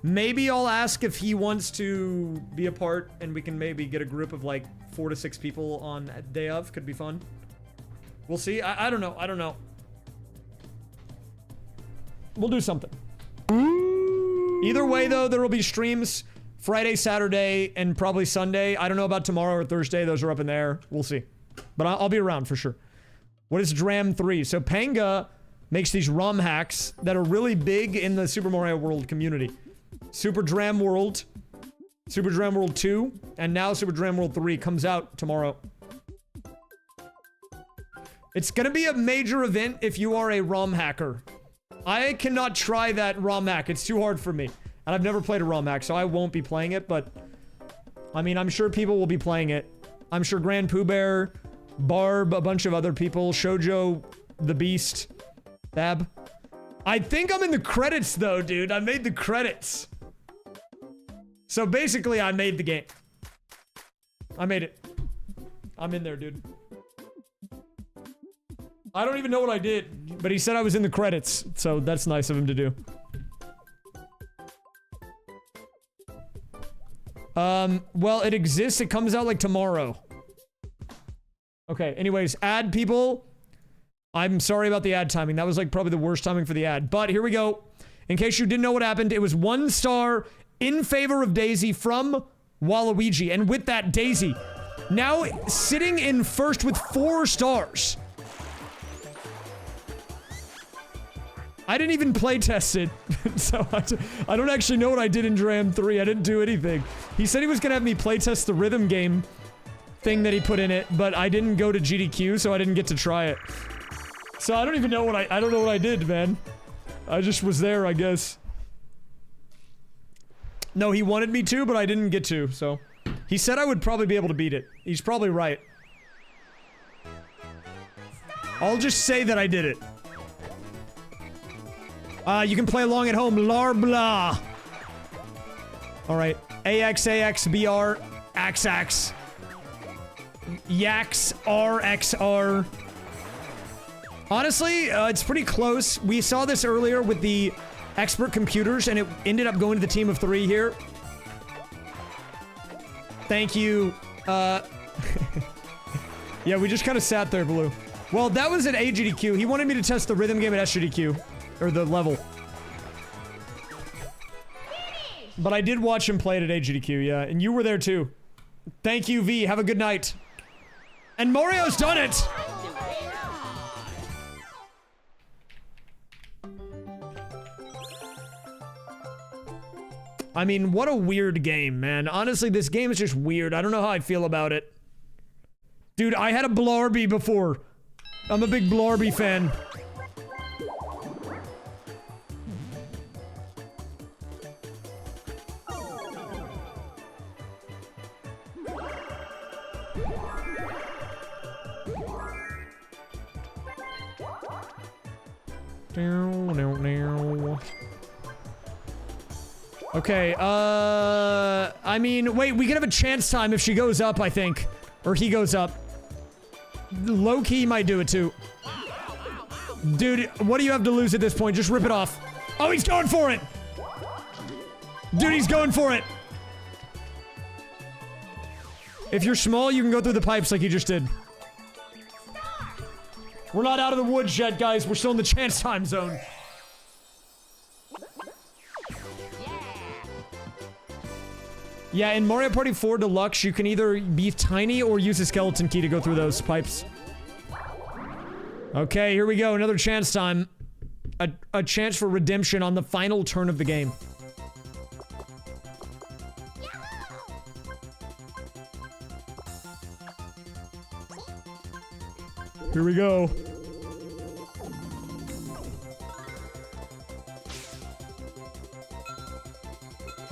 Maybe I'll ask if he wants to be a part and we can maybe get a group of like 4 to 6 people on day of. Could be fun. We'll see. I don't know. I don't know. We'll do something. Either way, though, there will be streams Friday, Saturday, and probably Sunday. I don't know about tomorrow or Thursday. Those are up in the air. We'll see. But I'll be around for sure. What is Dram 3? So Panga makes these ROM hacks that are really big in the Super Mario World community. Super Dram World, Super Dram World 2, and now Super Dram World 3 comes out tomorrow. It's gonna be a major event if you are a ROM hacker. I cannot try that ROM hack. It's too hard for me. And I've never played a ROM hack, so I won't be playing it, but... I mean, I'm sure people will be playing it. I'm sure Grand Pooh Bear, Barb, a bunch of other people, Shoujo, the Beast, Bab. I think I'm in the credits, though, dude. I made the credits. So basically, I made the game. I made it. I'm in there, dude. I don't even know what I did, but he said I was in the credits, so that's nice of him to do. Well, it exists. It comes out like tomorrow. Okay, anyways, ad people. I'm sorry about the ad timing. That was like probably the worst timing for the ad. But here we go. In case you didn't know what happened, it was 1 star in favor of Daisy from Waluigi. And with that, Daisy now sitting in first with 4 stars. I didn't even play test it, so I don't actually know what I did in Dram 3. I didn't do anything. He said he was gonna have me play test the rhythm game thing that he put in it, but I didn't go to GDQ, so I didn't get to try it. So I don't even know what I don't know what I did, man. I just was there, I guess. No, he wanted me to, but I didn't get to, so. He said I would probably be able to beat it. He's probably right. I'll just say that I did it. You can play along at home. Lar blah. Alright. AX, AX, BR, XX. Yax, RXR. Honestly, it's pretty close. We saw this earlier with the expert computers, and it ended up going to the team of 3 here. Thank you. Yeah, we just kind of sat there, Blue. Well, that was at AGDQ. He wanted me to test the rhythm game at SGDQ. Or the level. But I did watch him play it at AGDQ, yeah. And you were there too. Thank you, V. Have a good night. And Mario's done it! I mean, what a weird game, man. Honestly, this game is just weird. I don't know how I feel about it. Dude, I had a Blarby before. I'm a big Blarby fan. Okay, I mean, wait, we can have a chance time if she goes up, I think. Or he goes up. Low-key might do it, too. Dude, what do you have to lose at this point? Just rip it off. Oh, he's going for it! Dude, he's going for it! If you're small, you can go through the pipes like you just did. We're not out of the woods yet, guys. We're still in the chance time zone. Yeah, in Mario Party 4 Deluxe, you can either be tiny or use a skeleton key to go through those pipes. Okay, here we go. Another chance time. A chance for redemption on the final turn of the game. Here we go.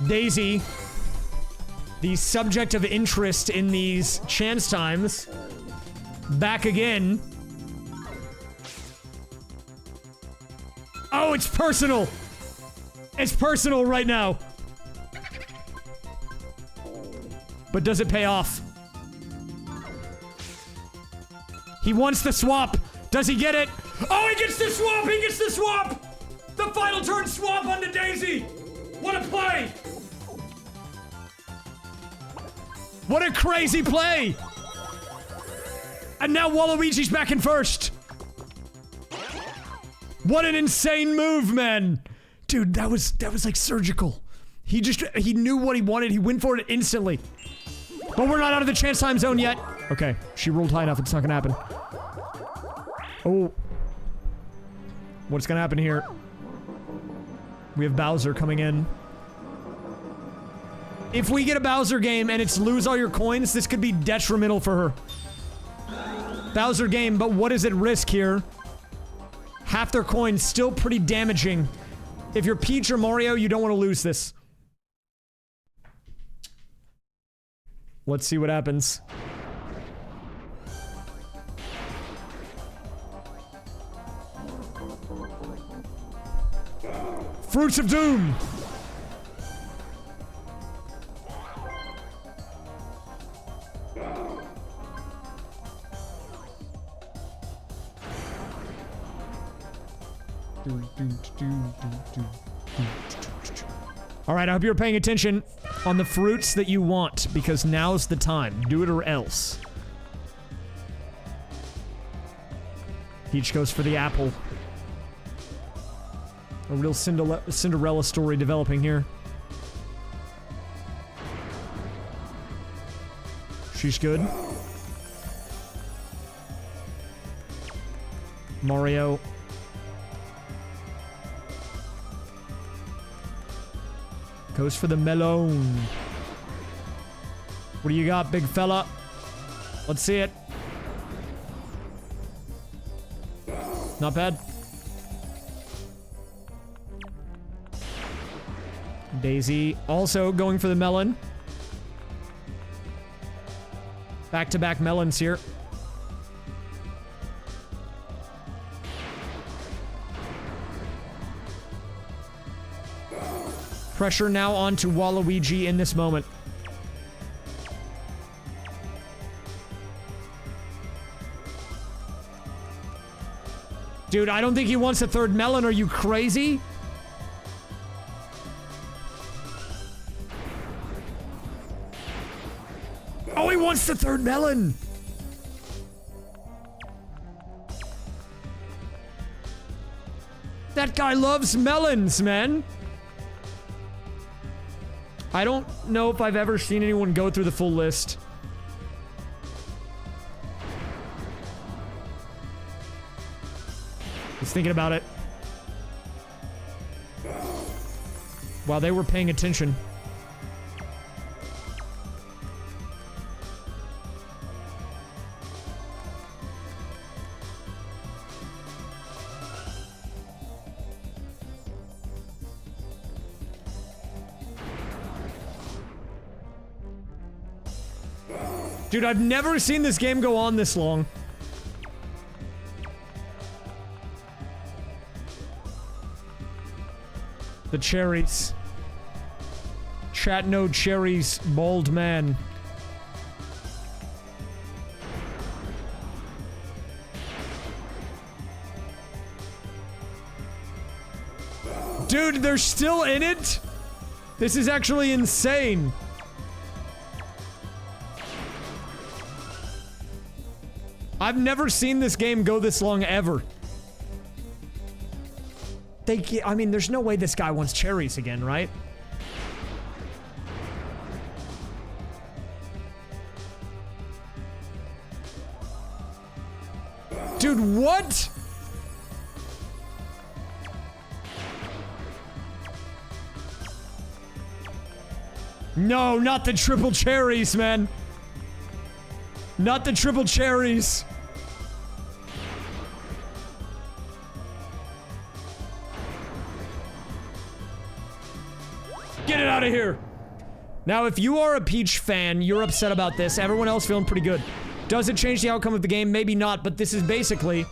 Daisy, the subject of interest in these chance times, back again. Oh, it's personal! It's personal right now. But does it pay off? He wants the swap. Does he get it? Oh, he gets the swap! He gets the swap! The final turn swap onto Daisy! What a play! What a crazy play! And now Waluigi's back in first! What an insane move, man! Dude, that was like surgical. He knew what he wanted. He went for it instantly. But we're not out of the chance time zone yet. Okay, she rolled high enough. It's not gonna happen. Oh. What's gonna happen here? We have Bowser coming in. If we get a Bowser game and it's lose all your coins, this could be detrimental for her. Bowser game, but what is at risk here? Half their coins, still pretty damaging. If you're Peach or Mario, you don't want to lose this. Let's see what happens. Fruits of Doom! Alright, I hope you're paying attention on the fruits that you want, because now's the time. Do it or else. Peach goes for the apple. A real Cinderella story developing here. She's good. Mario. Goes for the melon. What do you got, big fella? Let's see it. Not bad. Daisy also going for the melon. Back-to-back melons here. Pressure now onto Waluigi in this moment. Dude, I don't think he wants a third melon. Are you crazy? Oh, he wants the third melon! That guy loves melons, man! I don't know if I've ever seen anyone go through the full list. Just thinking about it. Wow, they were paying attention. Dude, I've never seen this game go on this long. The cherries. Chat no cherries, bald man. Dude, they're still in it? This is actually insane. I've never seen this game go this long ever. I mean, there's no way this guy wants cherries again, right? Dude, what? No, not the triple cherries, man. Not the triple cherries. Get it out of here. Now, if you are a Peach fan, you're upset about this. Everyone else feeling pretty good. Does it change the outcome of the game? Maybe not, but this is basically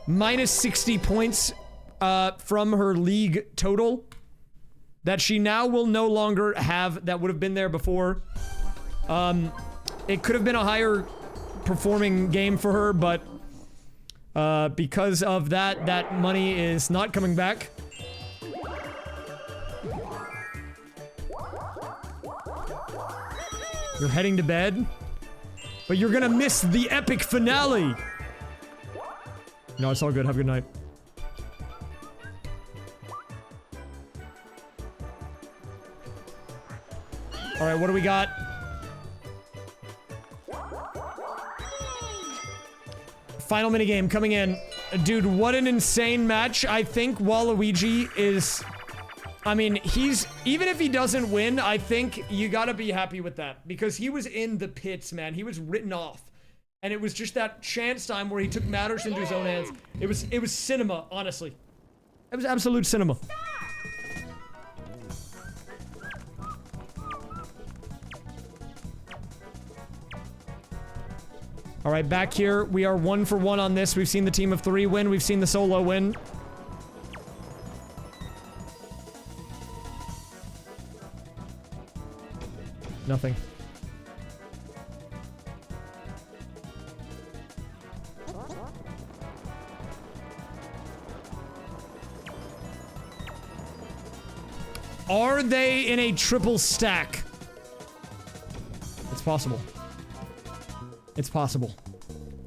minus 60 points from her league total that she now will no longer have that would have been there before. It could have been a higher performing game for her, but because of that, that money is not coming back. You're heading to bed, but you're gonna miss the epic finale. No, it's all good. Have a good night. All right, what do we got? Final minigame coming in. Dude, what an insane match. I think Waluigi is... I mean, he's... Even if he doesn't win, I think you gotta be happy with that. Because he was in the pits, man. He was written off. And it was just that chance time where he took matters into his own hands. It was cinema, honestly. It was absolute cinema. All right, back here, we are 1 for 1 on this. We've seen the team of 3 win. We've seen the solo win. Nothing. Are they in a triple stack? It's possible. It's possible.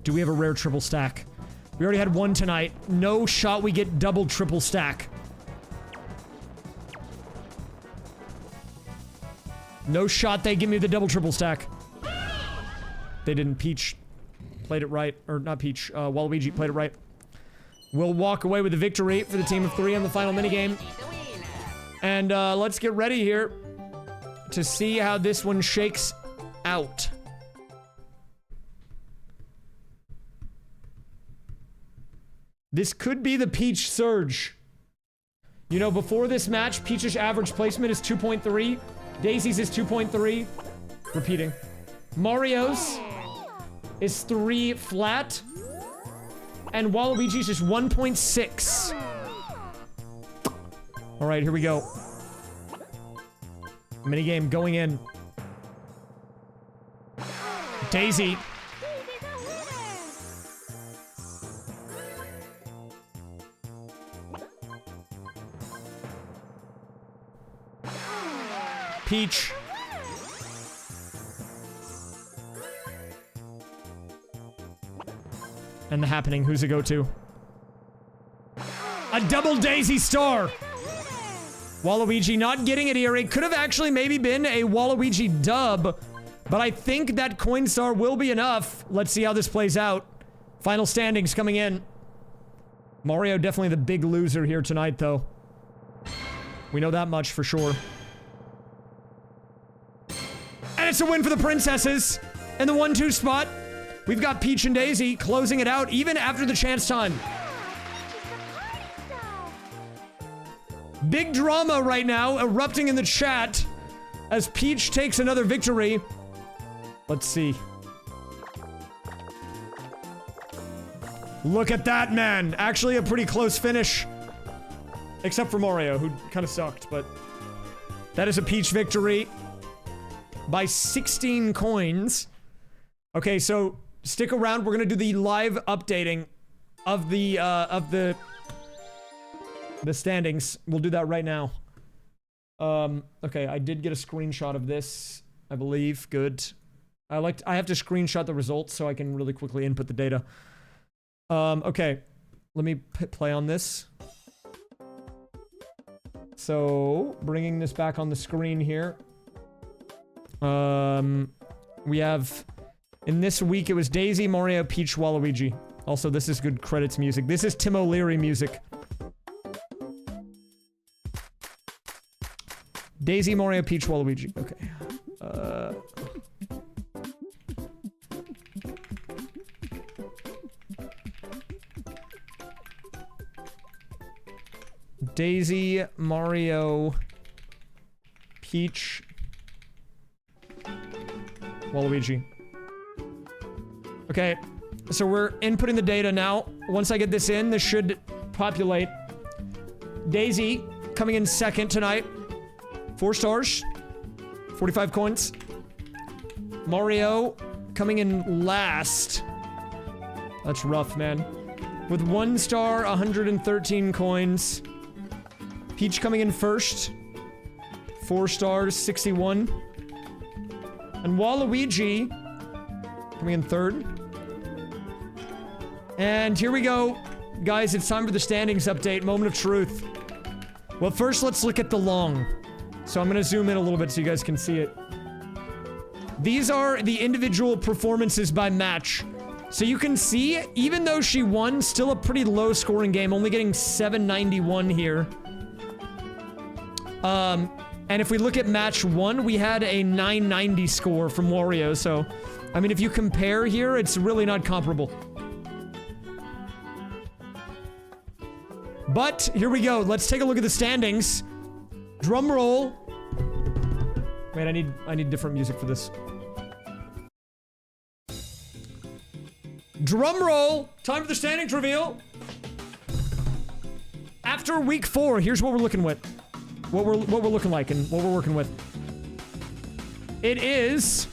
Do we have a rare triple stack? We already had 1 tonight. No shot we get double triple stack. No shot they give me the double triple stack. They didn't. Peach played it right. Or not Peach. Waluigi played it right. We'll walk away with the victory for the team of 3 on the final minigame. And let's get ready here to see how this one shakes out. This could be the Peach surge. You know, before this match, Peach's average placement is 2.3. Daisy's is 2.3. Repeating. Mario's is 3 flat. And Waluigi's is 1.6. Alright, here we go. Minigame going in. Daisy. Peach. And the happening, who's it go to? A double Daisy star! Waluigi not getting it here. It could have actually maybe been a Waluigi dub, but I think that coin star will be enough. Let's see how this plays out. Final standings coming in. Mario definitely the big loser here tonight, though. We know that much for sure. And it's a win for the princesses in the 1-2 spot. We've got Peach and Daisy closing it out even after the chance time. Big drama right now erupting in the chat as Peach takes another victory. Let's see. Look at that, man. Actually a pretty close finish. Except for Mario, who kind of sucked, but that is a Peach victory by 16 coins. Okay, so stick around. We're gonna do the live updating of the standings. We'll do that right now. Okay, I did get a screenshot of this, I believe. Good. I have to screenshot the results so I can really quickly input the data. Okay. Let me play on this. So, bringing this back on the screen here. We have... In this week, it was Daisy, Mario, Peach, Waluigi. Also, this is good credits music. This is Tim O'Leary music. Daisy, Mario, Peach, Waluigi. Okay. Daisy, Mario, Peach, Waluigi. Okay, so we're inputting the data now. Once I get this in, this should populate. Daisy coming in second tonight. 4 stars. 45 coins. Mario coming in last. That's rough, man. With 1 star, 113 coins. Peach coming in first. 4 stars, 61. And Waluigi coming in third. And here we go. Guys, it's time for the standings update. Moment of truth. Well, first, let's look at the long. So I'm gonna zoom in a little bit so you guys can see it. These are the individual performances by match. So you can see, even though she won, still a pretty low scoring game, only getting 791 here. And if we look at match 1, we had a 990 score from Wario, so... I mean, if you compare here, it's really not comparable. But, here we go. Let's take a look at the standings. Drum roll. Wait, I need different music for this. Drum roll. Time for the standings reveal. After week 4, here's what we're looking with. What we're looking like and what we're working with. It is...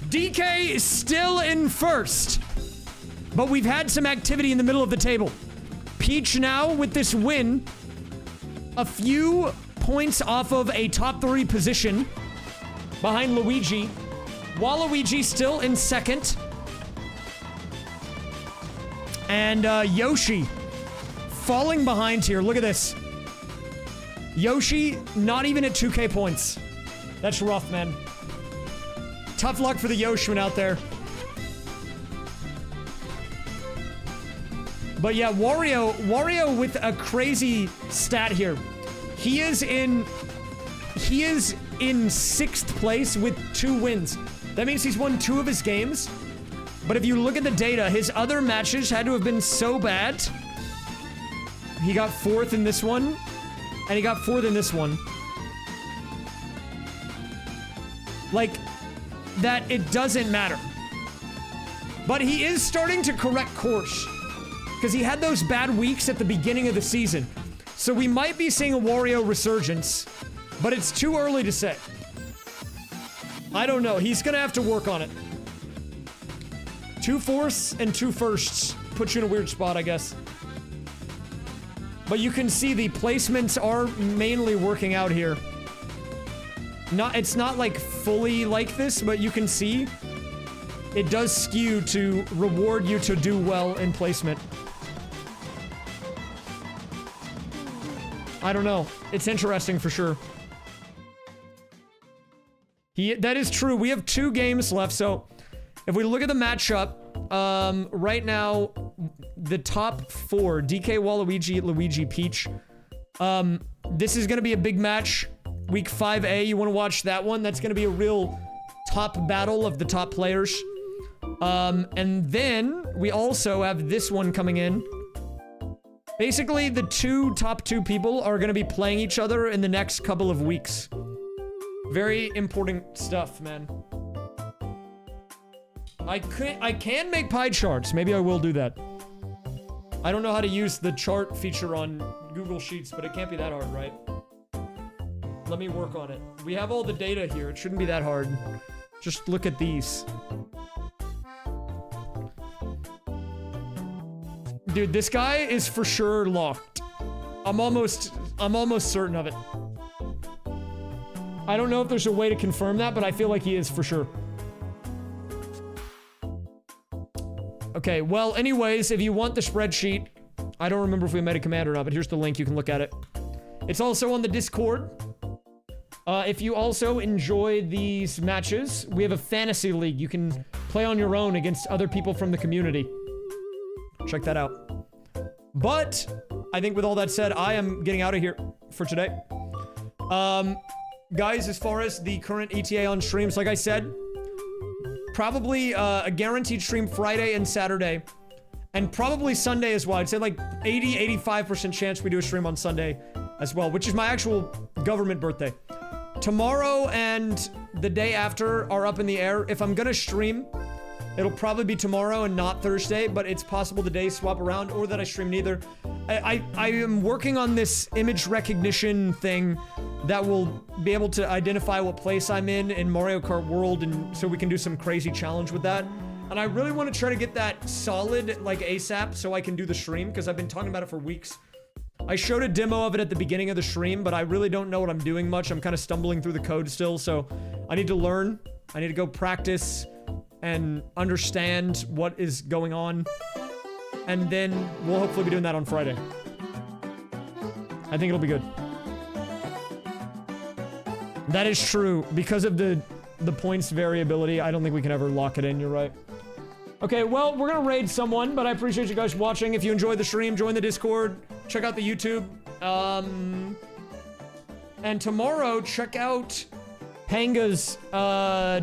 DK is still in first. But we've had some activity in the middle of the table. Peach now, with this win, a few points off of a top 3 position behind Luigi. Waluigi still in second. And Yoshi falling behind here. Look at this. Yoshi not even at 2K points. That's rough, man. Tough luck for the Yoshiman out there. But yeah, Wario with a crazy stat here. He is in 6th place with 2 wins. That means he's won 2 of his games. But if you look at the data, his other matches had to have been so bad. He got 4th in this one, and he got 4th in this one. Like, that it doesn't matter. But he is starting to correct course. Because he had those bad weeks at the beginning of the season. So we might be seeing a Wario resurgence, but it's too early to say. I don't know. He's gonna have to work on it. 2 fourths and 2 firsts put you in a weird spot, I guess. But you can see the placements are mainly working out here. It's not like fully like this, but you can see it does skew to reward you to do well in placement. I don't know. It's interesting for sure. That is true. We have 2 games left, so if we look at the matchup, right now, the top 4, DK, Waluigi, Luigi, Peach. This is gonna be a big match. Week 5A, you want to watch that one? That's gonna be a real top battle of the top players. And then we also have this one coming in. Basically, the top two people are gonna be playing each other in the next couple of weeks. Very important stuff, man. I can make pie charts. Maybe I will do that. I don't know how to use the chart feature on Google Sheets, but it can't be that hard, right? Let me work on it. We have all the data here. It shouldn't be that hard. Just look at these. Dude, this guy is for sure locked. I'm almost certain of it. I don't know if there's a way to confirm that, but I feel like he is for sure. Okay, well, anyways, if you want the spreadsheet, I don't remember if we made a command or not, but here's the link. You can look at it. It's also on the Discord. If you also enjoy these matches, we have a fantasy league. You can play on your own against other people from the community. Check that out. But I think with all that said, I am getting out of here for today. Guys, as far as the current ETA on streams, like I said, probably a guaranteed stream Friday and Saturday, and probably Sunday as well. I'd say like 80-85% chance we do a stream on Sunday as well, which is my actual government birthday. Tomorrow and the day after are up in the air. If I'm gonna stream, it'll probably be tomorrow and not Thursday, but it's possible the days swap around or that I stream neither. I am working on this image recognition thing that will be able to identify what place I'm in Mario Kart World, and so we can do some crazy challenge with that. And I really want to try to get that solid, like, ASAP so I can do the stream, because I've been talking about it for weeks. I showed a demo of it at the beginning of the stream, but I really don't know what I'm doing much. I'm kind of stumbling through the code still, so I need to learn. I need to go practice and understand what is going on. And then we'll hopefully be doing that on Friday. I think it'll be good. That is true. Because of the points variability, I don't think we can ever lock it in. You're right. Okay, well, we're gonna raid someone, but I appreciate you guys watching. If you enjoyed the stream, join the Discord. Check out the YouTube. And tomorrow, check out Panga's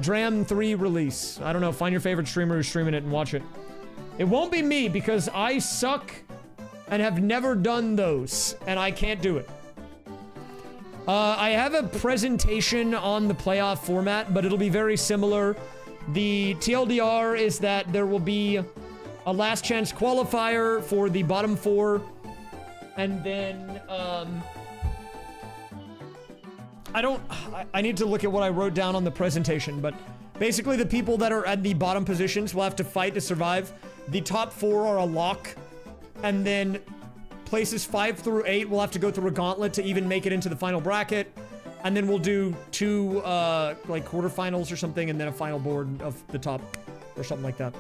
Dram 3 release. I don't know, find your favorite streamer who's streaming it and watch it. It won't be me because I suck and have never done those, and I can't do it. I have a presentation on the playoff format, but it'll be very similar. The TLDR is that there will be a last chance qualifier for the bottom 4, and then, I need to look at what I wrote down on the presentation, but basically the people that are at the bottom positions will have to fight to survive. The top 4 are a lock, and then places 5 through 8 will have to go through a gauntlet to even make it into the final bracket, and then we'll do 2, like, quarterfinals or something, and then a final board of the top, or something like that.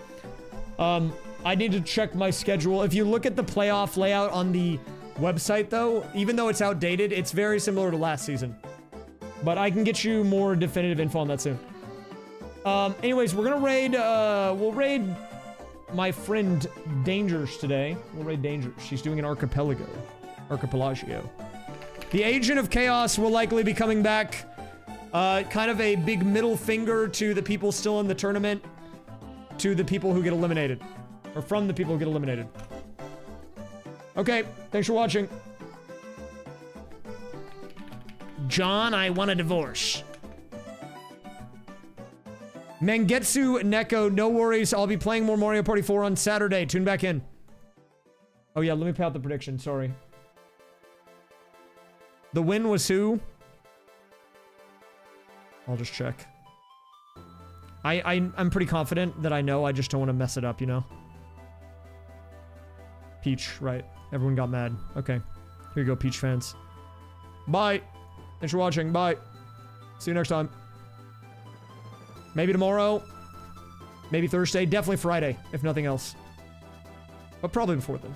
I need to check my schedule. If you look at the playoff layout on the website, though, even though it's outdated, it's very similar to last season. But I can get you more definitive info on that soon. Anyways, we're gonna raid, we'll raid my friend Dangers today. We'll raid Dangers. She's doing an archipelago. Archipelagio. The Agent of Chaos will likely be coming back. Kind of a big middle finger to the people still in the tournament. To the people who get eliminated. Or from the people who get eliminated. Okay, thanks for watching. John, I want a divorce. Mangetsu Neko, no worries. I'll be playing more Mario Party 4 on Saturday. Tune back in. Oh yeah, let me pay out the prediction. Sorry. The win was who? I'll just check. I'm pretty confident that I know. I just don't want to mess it up, you know? Peach, right. Everyone got mad. Okay. Here you go, Peach fans. Bye. Thanks for watching. Bye. See you next time. Maybe tomorrow. Maybe Thursday. Definitely Friday, if nothing else. But probably before then.